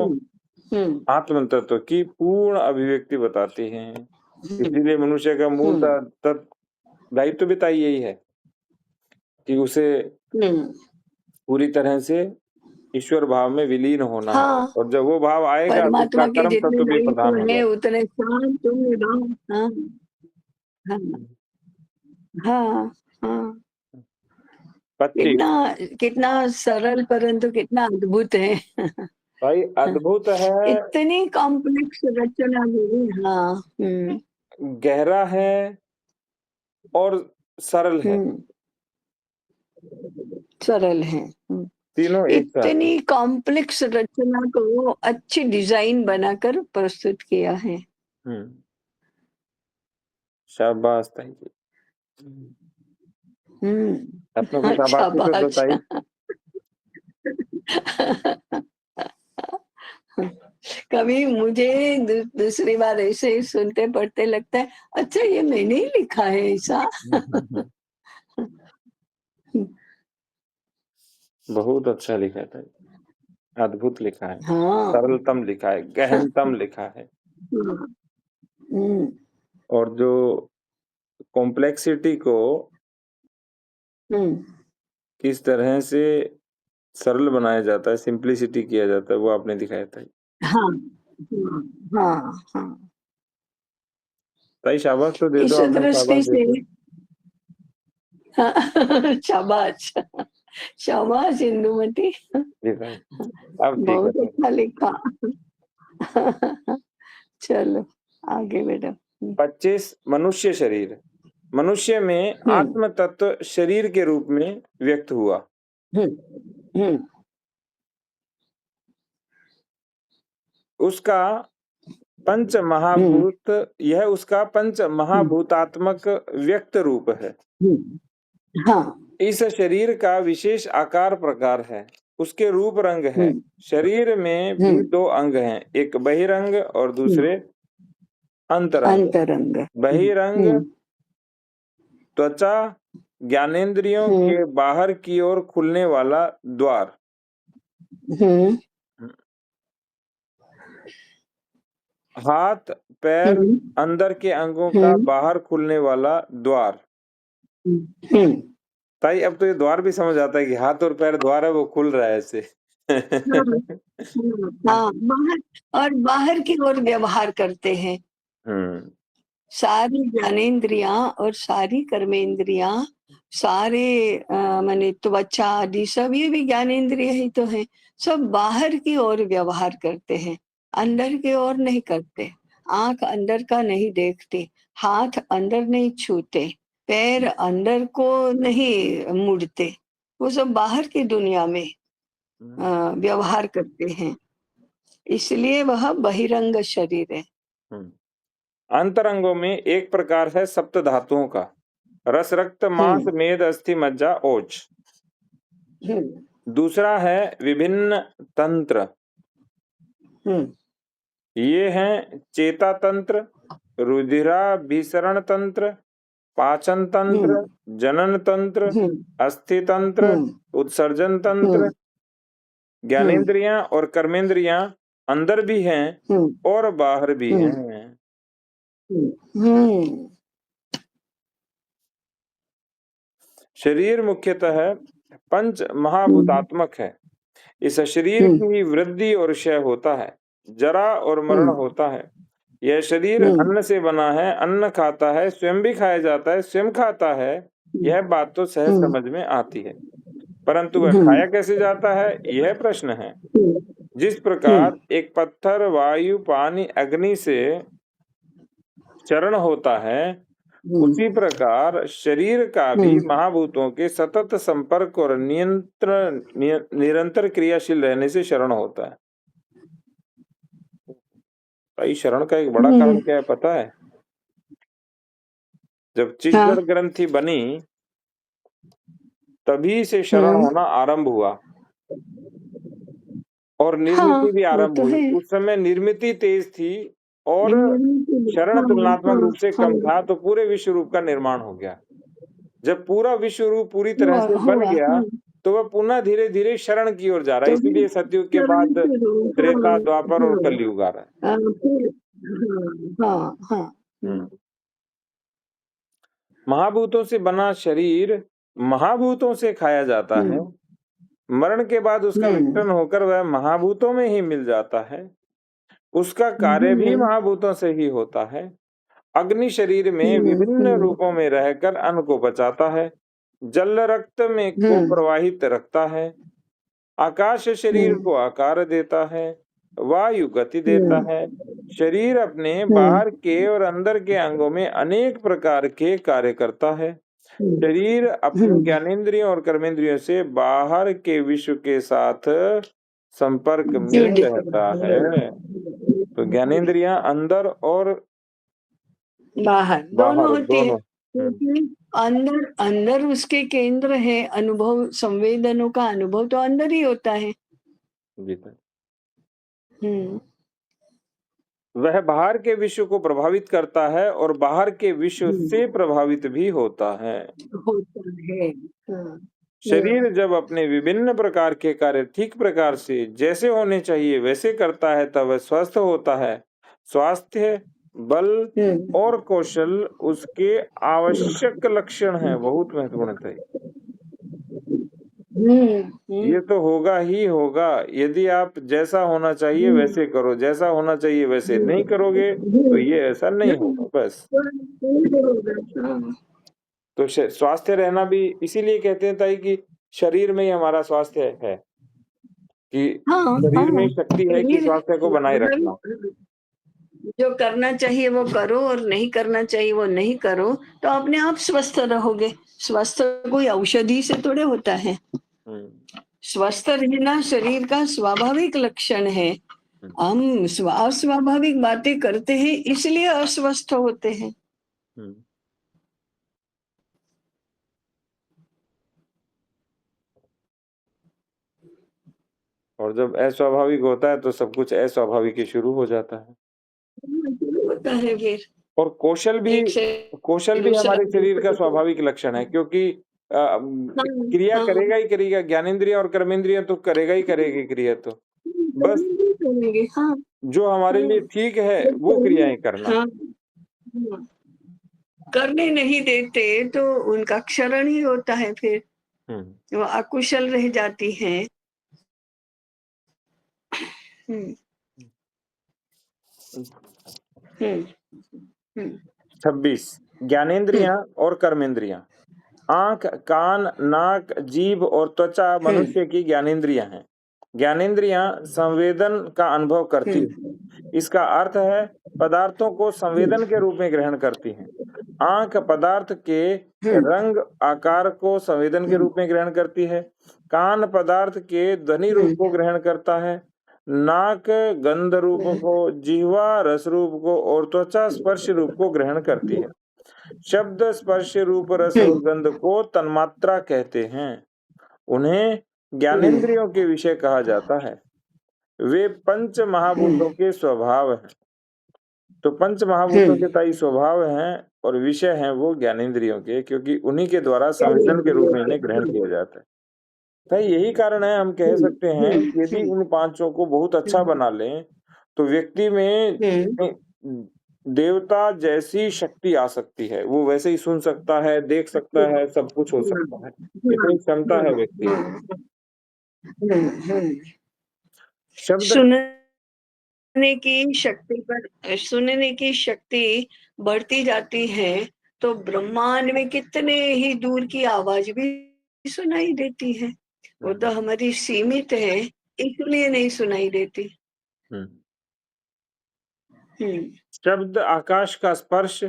आत्म तत्व की पूर्ण अभिव्यक्ति बताती हैं। इसीलिए मनुष्य का मूल दायित्व भी यही है कि उसे पूरी तरह से ईश्वर भाव में विलीन होना है, और जब वो भाव आएगा तो उसका कर्म तत्व भी प्रधान होगा। उतने कितना सरल परंतु कितना अद्भुत है भाई, अद्भुत है, इतनी कॉम्प्लेक्स रचना भी। गहरा है और सरल है, सरल है, तीनों एक साथ। इतनी कॉम्प्लेक्स रचना को अच्छी डिजाइन बनाकर प्रस्तुत किया है। शाबाश, थैंक यू। अपने को शाबाश बताइए। कभी मुझे दूसरी बार ऐसे सुनते पढ़ते लगता है, अच्छा ये मैंने ही लिखा है ऐसा। बहुत अच्छा लिखा था। अद्भुत लिखा है, हाँ। सरलतम लिखा है, गहनतम लिखा है। और जो कॉम्प्लेक्सिटी को किस तरह से सरल बनाया जाता है, सिंप्लिसिटी किया जाता है, वो आपने दिखाया था। हाँ, हाँ, हाँ। ताई शाबाश तो दे दो, इस आपने दृष्टि शाबाश दे से दी। हाँ, शाबाश, शाबाश इंदुमती। जी ताई, अब ठीक है बहुत ताई। अच्छा लिखा। चलो, आगे बेटा। 25 मनुष्य शरीर। मनुष्य में हुँ, आत्म तत्व शरीर के रूप में व्यक्त हुआ। हुँ, हुँ, उसका पंच हुँ, महाभूत यह उसका पंच हुँ, महाभूतात्मक व्यक्त रूप है। हुँ, हाँ, इस शरीर का विशेष आकार प्रकार है, उसके रूप रंग है। हुँ, शरीर में हुँ, भी 2 अंग हैं, एक बहिरंग और हुँ, दूसरे अंतरंग। अंतरंग। बहिरंग हुँ, त्वचा, ज्ञानेंद्रियों हुँ, के बाहर की ओर खुलने वाला द्वार। हुँ, हाथ, पैर, हुँ, अंदर के अंगों का हुँ, बाहर खुलने वाला द्वार। हुँ। ताई अब तो ये द्वार भी समझ आता है कि हाथ और पैर द्वार है, वो खुल रहा है ऐसे। हाँ, हाँ, बाहर और बाहर की ओर व्यवहार करते हैं। हुँ, सारी ज्ञानेंद्रियाँ और सारी कर्मेंद्रियाँ, सारे माने त्वचा आदि सब ये भी ज्ञानेंद्रिय ही तो हैं। सब बाहर की ओर व्यवहार करते हैं, अंदर की ओर नहीं करते। आँख अंदर का नहीं देखती, हाथ अंदर नहीं छूते, पैर अंदर को नहीं मुड़ते। वो सब बाहर की दुनिया में हुँ, व्यवहार करते हैं, इसलिए वह बहिरंग शरीर है। हुँ। अंतरंगों में एक प्रकार है सप्त धातुओं का, रस, रक्त, हुँ, मांस, मेद, अस्थि, मज्जा, ओज। हुँ, दूसरा है विभिन्न तंत्र। हुँ, ये हैं चेता तंत्र, रुधिराभिसरण तंत्र, पाचन हुँ, तंत्र, जनन तंत्र, हुँ, अस्थि तंत्र, हुँ, उत्सर्जन हुँ, तंत्र। हुँ, ज्ञानेंद्रियां और कर्मेंद्रियां अंदर भी हैं हुँ, और बाहर भी हुँ, हैं। हुँ, हुँ, शरीर मुख्यतः पंच हुँ, महाभूतात्मक है। इस शरीर हुँ, की वृद्धि और क्षय होता है, जरा और हुँ, मरण होता है। यह शरीर हुँ, अन्न से बना है, अन्न खाता है, स्वयं भी खाया जाता है, स्वयं खाता है। यह बात तो सहज हुँ, समझ में आती है, परंतु वह हुँ, खाया कैसे जाता है, यह प्रश्न है। हुँ, जिस हुँ, प्रकार एक पत्थर, वायु, पानी, अग्नि से चरण होता है, हुँ, उसी प्रकार शरीर का भी हुँ, महाभूतों के सतत संपर्क और निरंतर क्रियाशील रहने से शरण होता है। भाई शरण का एक बड़ा हुँ, कारण क्या है पता है? जब हाँ, चिज्जड़ ग्रंथि बनी, तभी से शरण हुँ, होना आरंभ हुआ और निर्मिति हाँ, भी वो आरंभ तो हुई। है। उस समय निर्मिति तेज थी और शरण हाँ, तुलनात्मक हाँ, रूप से कम हाँ, था, तो पूरे विश्व रूप का निर्माण हो गया। जब पूरा विश्व रूप पूरी तरह हुआ से बन हुआ, गया, हाँ, तो वह पुनः धीरे-धीरे शरण की ओर जा रहा है। तो फिर इसीलिए सतयुग के चरण बाद शुरू, त्रेता, हाँ, द्वापर और हाँ, कलयुग आ रहा है। फिर हाँ, हाँ, हाँ, हुँ। महाभूतों से बना शरीर महाभूतों से खाया जाता है। हुँ, मरण के बाद उसका हुँ, विघटन होकर वह महाभूतों में ही मिल जाता है। उसका कार्य भी हुँ, महाभूतों से ही होता है। अग्नि शरीर में हुँ, विभिन्न हुँ, रूपों में रहकर अन्न को बचाता है। जल रक्त में को हुँ, प्रवाहित रखता है। आकाश शरीर हुँ, को आकार देता है। वायु गति देता हुँ, है। शरीर अपने हुँ, बाहर के और अंदर के अंगों में अनेक प्रकार के कार्य करता है। हुँ, शरीर अपनी हुँ, ज्ञानेंद्रियों और कर्मेंद्रियों से बाहर के विश्व के साथ संपर्क में जुड़ रहता है। तो ज्ञानेंद्रियां अंदर और बाहर दोनों बाहर होती है, दोनों। क्योंकि अंदर अंदर उसके केंद्र है, अनुभव संवेदनों का अनुभव तो अंदर ही होता है। जी सर। हुँ, वह बाहर के विश्व को प्रभावित करता है और बाहर के विश्व हुँ, से प्रभावित भी होता है। होता है। हाँ, शरीर जब अपने विभिन्न प्रकार के कार्य ठीक प्रकार से जैसे होने चाहिए वैसे करता है तब वह स्वस्थ होता है। स्वास्थ्य, बल और कौशल उसके आवश्यक लक्षण हैं। बहुत महत्वपूर्ण है। ये तो होगा ही होगा। यदि आप जैसा होना चाहिए वैसे करो, जैसा होना चाहिए वैसे नहीं करोगे तो ये ऐसा नहीं होगा। बस तो स्वास्थ्य रहना भी इसीलिए कहते हैं ताई कि शरीर में ही हमारा स्वास्थ्य है कि शरीर में शक्ति है कि स्वास्थ्य को बनाए रखना। जो करना चाहिए वो करो और नहीं करना चाहिए वो नहीं करो, तो अपने आप स्वस्थ रहोगे। स्वस्थ कोई औषधि से थोड़े होता है। स्वस्थ रहना शरीर का स्वाभाविक लक्षण है। हम अस्वाभाविक बातें करते हैं इसलिए अस्वस्थ होते हैं। और जब अस्वाभाविक होता है तो सब कुछ अस्वाभाविक ही शुरू हो जाता है। होता है फिर। और कौशल भी हमारे शरीर का स्वाभाविक लक्षण है, क्योंकि क्रिया करेगा ही करेगा। ज्ञानेंद्रिय और कर्मेंद्रिय तो करेगा ही करेगी क्रिया। तो बस जो हमारे लिए ठीक है वो क्रियाएं करना। करने नहीं देते तो उनका क्षरण ही होता है। फिर वो अकुशल रह जाती हैं। 26 ज्ञानेंद्रियां और कर्मेंद्रियां। आंख, कान, नाक, जीभ और त्वचा मनुष्य की ज्ञानेंद्रियां हैं। ज्ञानेंद्रियां संवेदन का अनुभव करती हैं। इसका अर्थ है पदार्थों को संवेदन के रूप में ग्रहण करती हैं। आंख पदार्थ के रंग आकार को संवेदन के रूप में ग्रहण करती है। कान पदार्थ के ध्वनि रूप को ग्रहण करता है। नाक गंध रूप को, जिह्वा रस रूप को और त्वचा स्पर्श रूप को ग्रहण करती है। शब्द, स्पर्श, रूप, रस और गंध को तन्मात्रा कहते हैं। उन्हें ज्ञानेंद्रियों के विषय कहा जाता है। वे पंच महाभूतों के स्वभाव हैं। तो पंच महाभूतों के ताई स्वभाव हैं और विषय हैं वो ज्ञानेंद्रियों के, क्योंकि उन्हीं के द्वारा संवेदन के रूप में इन्हें ग्रहण किया जाता है। तो यही कारण है हम कह सकते हैं कि यदि उन पांचों को बहुत अच्छा बना लें तो व्यक्ति में देवता जैसी शक्ति आ सकती है। वो वैसे ही सुन सकता है, देख सकता है, सब कुछ हो सकता है। इतनी क्षमता है व्यक्ति में। शब्द सुनने की शक्ति बढ़ती जाती है तो ब्रह्मांड में कितने ही दूर की आवाज भी सुनाई देती है। वो तो हमारी सीमित है इसलिए नहीं सुनाई देती। शब्द, आकाश का स्पर्श,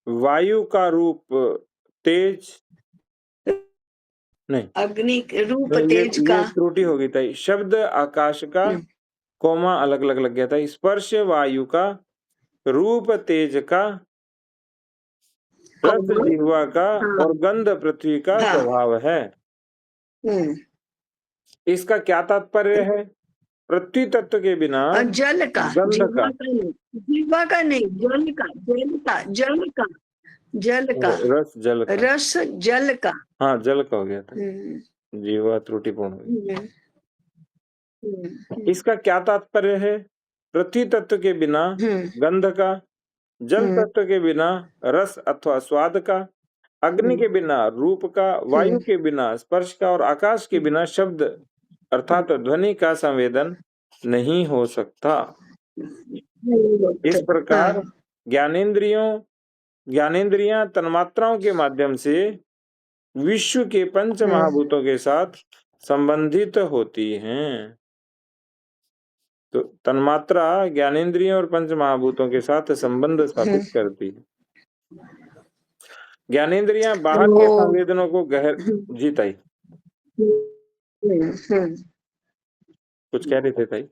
वायु का रूप, तेज नहीं, अग्नि रूप तेज का। ये त्रुटि होगी था। शब्द आकाश का, कोमा अलग अलग लग गया था। स्पर्श वायु का, रूप तेज का, रस जिह्वा का और गंध पृथ्वी का स्वभाव है। इसका क्या तात्पर्य है? पृथ्वी तत्व के बिना जल का, गंध का, जिह्वा का नहीं, जल का रस जल का, रस जल का। हाँ, जल का हो गया था। जीवा त्रुटिपूर्ण हो गई। इसका क्या तात्पर्य है? पृथ्वी तत्व के बिना गंध का, जल तत्व के बिना रस अथवा स्वाद का, अग्नि के बिना रूप का, वायु के बिना स्पर्श का और आकाश के बिना शब्द अर्थात ध्वनि का संवेदन नहीं हो सकता। इस प्रकार ज्ञानेंद्रियां तन्मात्राओं के माध्यम से विश्व के पंच महाभूतों के साथ संबंधित होती हैं। तो तन्मात्रा ज्ञानेंद्रियों और पंच महाभूतों के साथ संबंध स्थापित करती है। ज्ञानेंद्रियां बाहर के संवेदनों को गहर जीताई। कुछ कह रहे थे ताई?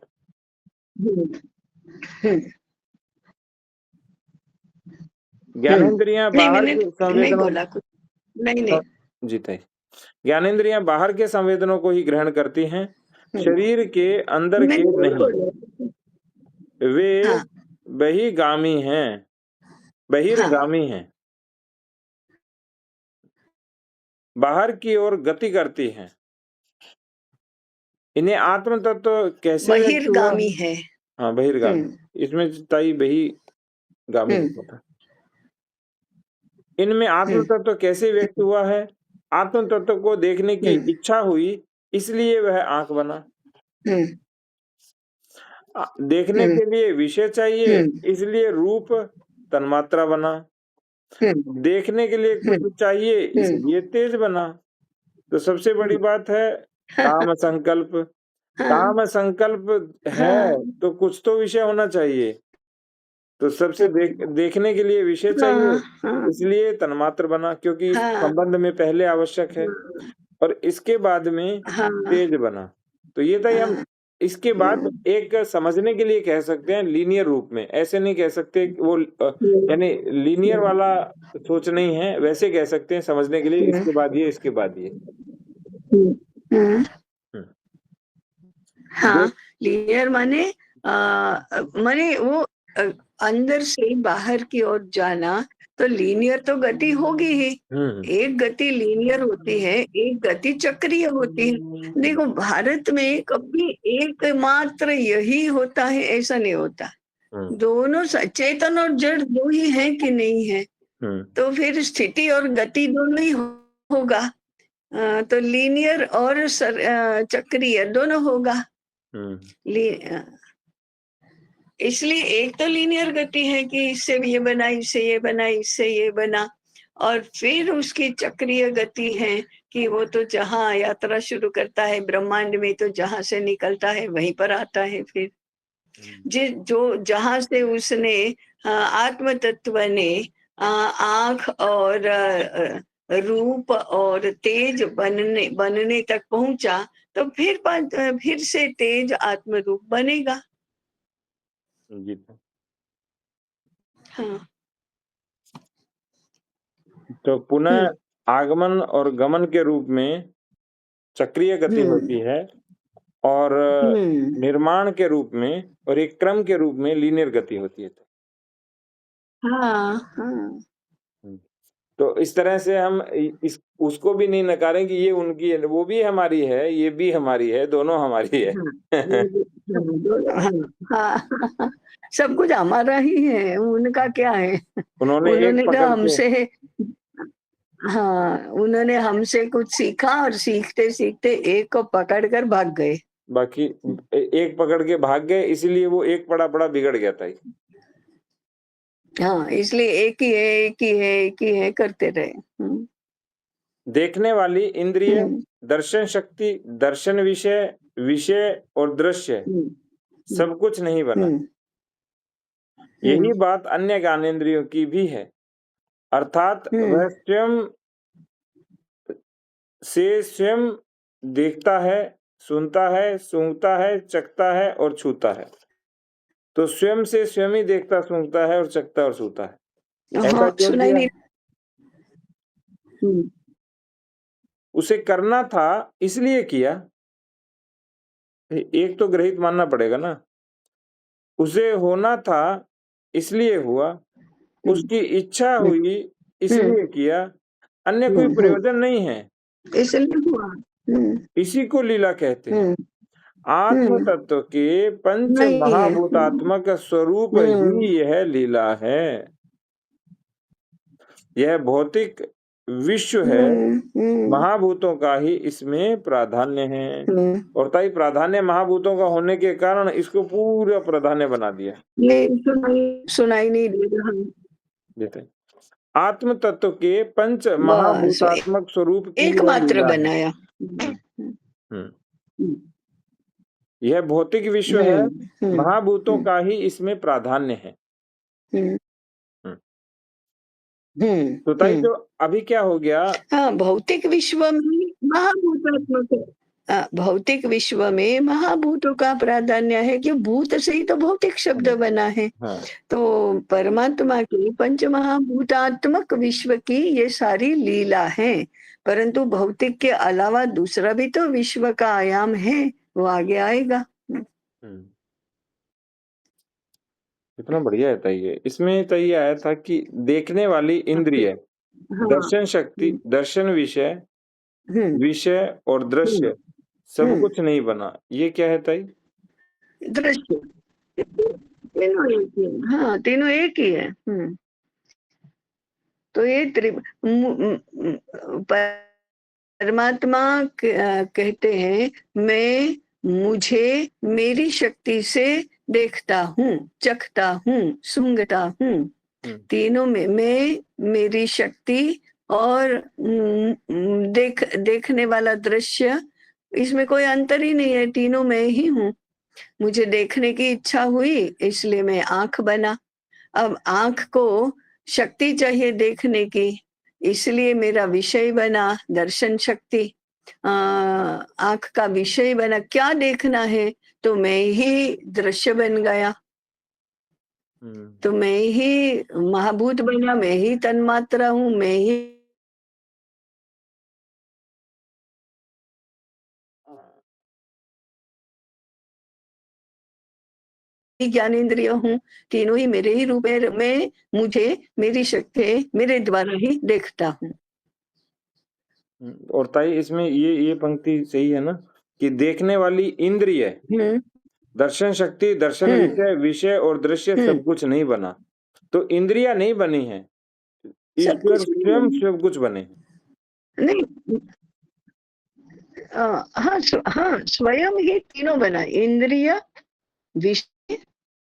ज्ञानेंद्रियां बाहर के संवेदनों नहीं जीताई। ज्ञानेंद्रियां बाहर के संवेदनों को ही ग्रहण करती हैं, शरीर के अंदर के नहीं। वे बहिगामी हैं। बहिर्गामी हैं, बाहर की ओर गति करती हैं। इन्हें आत्म तत्व कैसे व्यक्त हुआ? बहिर्गामी है। हाँ, बहिर्गामी। इसमें ताई बहिर्गामी लिखा था। इनमें आत्म तत्व कैसे व्यक्त हुआ है? आत्म तत्व को देखने की इच्छा हुई, इसलिए वह आंख बना। देखने के लिए विषय चाहिए, इसलिए रूप तन्मात्रा बना। देखने के लिए कुछ चाहिए, इसलिए तेज बना। तो सबसे बड़ी बात है काम संकल्प। काम संकल्प है तो कुछ तो विषय होना चाहिए। तो सबसे देखने के लिए विषय चाहिए, इसलिए तन्मात्र बना, क्योंकि इस संबंध में पहले आवश्यक है और इसके बाद में तेज बना। तो ये था हम इसके बाद एक समझने के लिए कह सकते हैं लीनियर रूप में, ऐसे नहीं कह सकते वो यानी लीनियर वाला सोच नहीं है, वैसे कह सकते हैं समझने के लिए इसके बाद ये, इसके बाद ये। हाँ, लीनियर माने वो अंदर से बाहर की ओर जाना, तो लीनियर तो गति होगी ही। एक गति लीनियर होती है, एक गति चक्रीय होती है। देखो भारत में कभी एकमात्र यही होता है ऐसा नहीं होता। दोनों चेतन और जड़ दो ही है कि नहीं है, तो फिर स्थिति और गति दोनों ही होगा। तो लीनियर और चक्रीय दोनों होगा। इसलिए एक तो लीनियर गति है कि इससे ये बना, इससे ये बना, इससे ये बना, और फिर उसकी चक्रीय गति है कि वो तो जहाँ यात्रा शुरू करता है ब्रह्मांड में, तो जहाँ से निकलता है वहीं पर आता है। फिर जो जहाँ से उसने आत्म तत्व ने आंख और रूप और तेज बनने तक पहुंचा, तो फिर से तेज आत्म रूप बनेगा। हाँ। तो पुनः आगमन और गमन के रूप में चक्रीय गति होती है, और निर्माण के रूप में और एक क्रम के रूप में लीनियर गति होती है। हाँ। तो इस तरह से हम उसको भी नहीं नकारें कि ये उनकी है, वो भी हमारी है, ये भी हमारी है, दोनों हमारी है। हाँ, सब कुछ हमारा ही है, उनका क्या है? उन्होंने तो हमसे उन्होंने हमसे कुछ सीखा और सीखते सीखते एक को पकड़ कर भाग गए। बाकी एक पकड़ के भाग गए, इसीलिए वो एक पड़ा बिगड़ गया था। हाँ, इसलिए एक ही है, एक ही है, एक ही है करते रहे। देखने वाली इंद्रिय, दर्शन शक्ति, दर्शन विषय, विषय और दृश्य सब कुछ नहीं बना। यही बात अन्य ज्ञानेंद्रियों की भी है, अर्थात वह स्वयं से स्वयं देखता है, सुनता है, सूंघता है, चखता है और छूता है। तो स्वयं से स्वयं ही देखता, सूंघता है और चखता और छूता है। ऐसा क्यों किया? उसे करना था इसलिए किया। एक तो ग्रहित मानना पड़ेगा ना। उसे होना था इसलिए हुआ, उसकी इच्छा हुई इसलिए किया, अन्य कोई प्रयोजन नहीं है, इसलिए हुआ। इसी को लीला कहते हैं। आत्म तत्व के पंच महाभूतात्मक स्वरूप ही यह लीला है। यह भौतिक विश्व है, महाभूतों का ही इसमें प्राधान्य है। और ताई प्राधान्य महाभूतों का होने के कारण इसको पूरा प्राधान्य बना दिया। सुनाई नहीं देते। आत्म तत्व के पंच महाभूतात्मक स्वरूप की एकमात्र बनाया। यह भौतिक विश्व है, महाभूतों का ही इसमें प्राधान्य है। तो ताई तो अभी क्या हो गया? हाँ, भौतिक विश्व में भौतिक विश्व में महाभूतों का प्राधान्य है कि भूत से ही तो भौतिक शब्द बना है। तो परमात्मा की पंच महाभूतात्मक विश्व की ये सारी लीला है, परंतु भौतिक के अलावा दूसरा भी तो विश्व का आयाम है, वो आगे आएगा। कितना बढ़िया है ताई ये। इसमें ताई ये आया था कि देखने वाली इंद्रिय, दर्शन शक्ति, दर्शन विषय, विषय और दृश्य सब कुछ नहीं बना। ये क्या है ताई? दृश्य तीनों एक ही है। हाँ, तीनों एक ही है। तो ये परमात्मा कहते हैं मैं मुझे मेरी शक्ति से देखता हूँ, चखता हूँ, सूंघता हूँ। तीनों में मैं, मेरी शक्ति और देखने वाला दृश्य, इसमें कोई अंतर ही नहीं है, तीनों में ही हूँ। मुझे देखने की इच्छा हुई इसलिए मैं आँख बना। अब आँख को शक्ति चाहिए देखने की, इसलिए मेरा विषय बना दर्शन शक्ति। आँख का विषय बना, क्या देखना है? तो मैं ही दृश्य बन गया। तो मैं ही महाभूत बना, मैं ही तन्मात्रा हूँ, मैं ही ज्ञानेंद्रिय हूँ। तीनों ही मेरे ही रूप है। मैं मुझे मेरी शक्ति मेरे द्वारा ही देखता हूँ। और ताई इसमें ये पंक्ति सही है ना कि देखने वाली इंद्रिय, दर्शन शक्ति, दर्शन विषय, विषय और दृश्य सब कुछ नहीं बना। तो इंद्रियां नहीं बनी है, ईश्वर स्वयं सब कुछ बने हैं। नहीं, हाँ, स्वयं ही तीनों बना, इंद्रिय, विषय,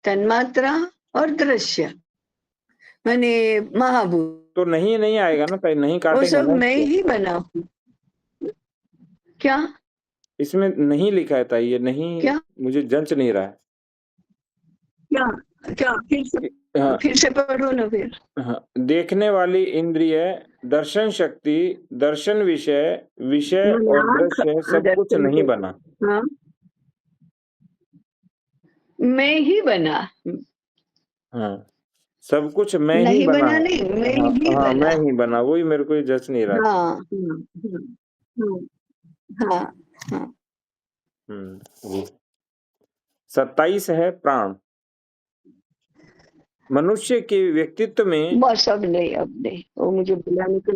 तन्मात्रा और दृश्य, माने महाभूत। तो नहीं आएगा ना ताई, नहीं वो काटेंगे सब ना मैं इसको। ही बना हूँ। क्या? इसमें नहीं लिखा है ताई, ये नहीं, क्या? मुझे जंच नहीं रहा है। क्या? क्या? हाँ, फिर से पढ़ो ना फिर। हाँ, देखने वाली इंद्रिय, दर्शन शक्ति, दर्शन विषय, विषय और दृश्य सब कुछ नहीं बना। हाँ, मैं ही बना। हाँ, सब कुछ मैं ही नहीं बना बना है। नहीं, मैं हाँ, ही हाँ, बना। मैं ही बना, वही मेरे को ये जच नहीं रहा। हाँ, हाँ, हाँ। 27 है प्राण। मनुष्य के व्यक्तित्व में बस अब नहीं, वो मुझे बुलाने के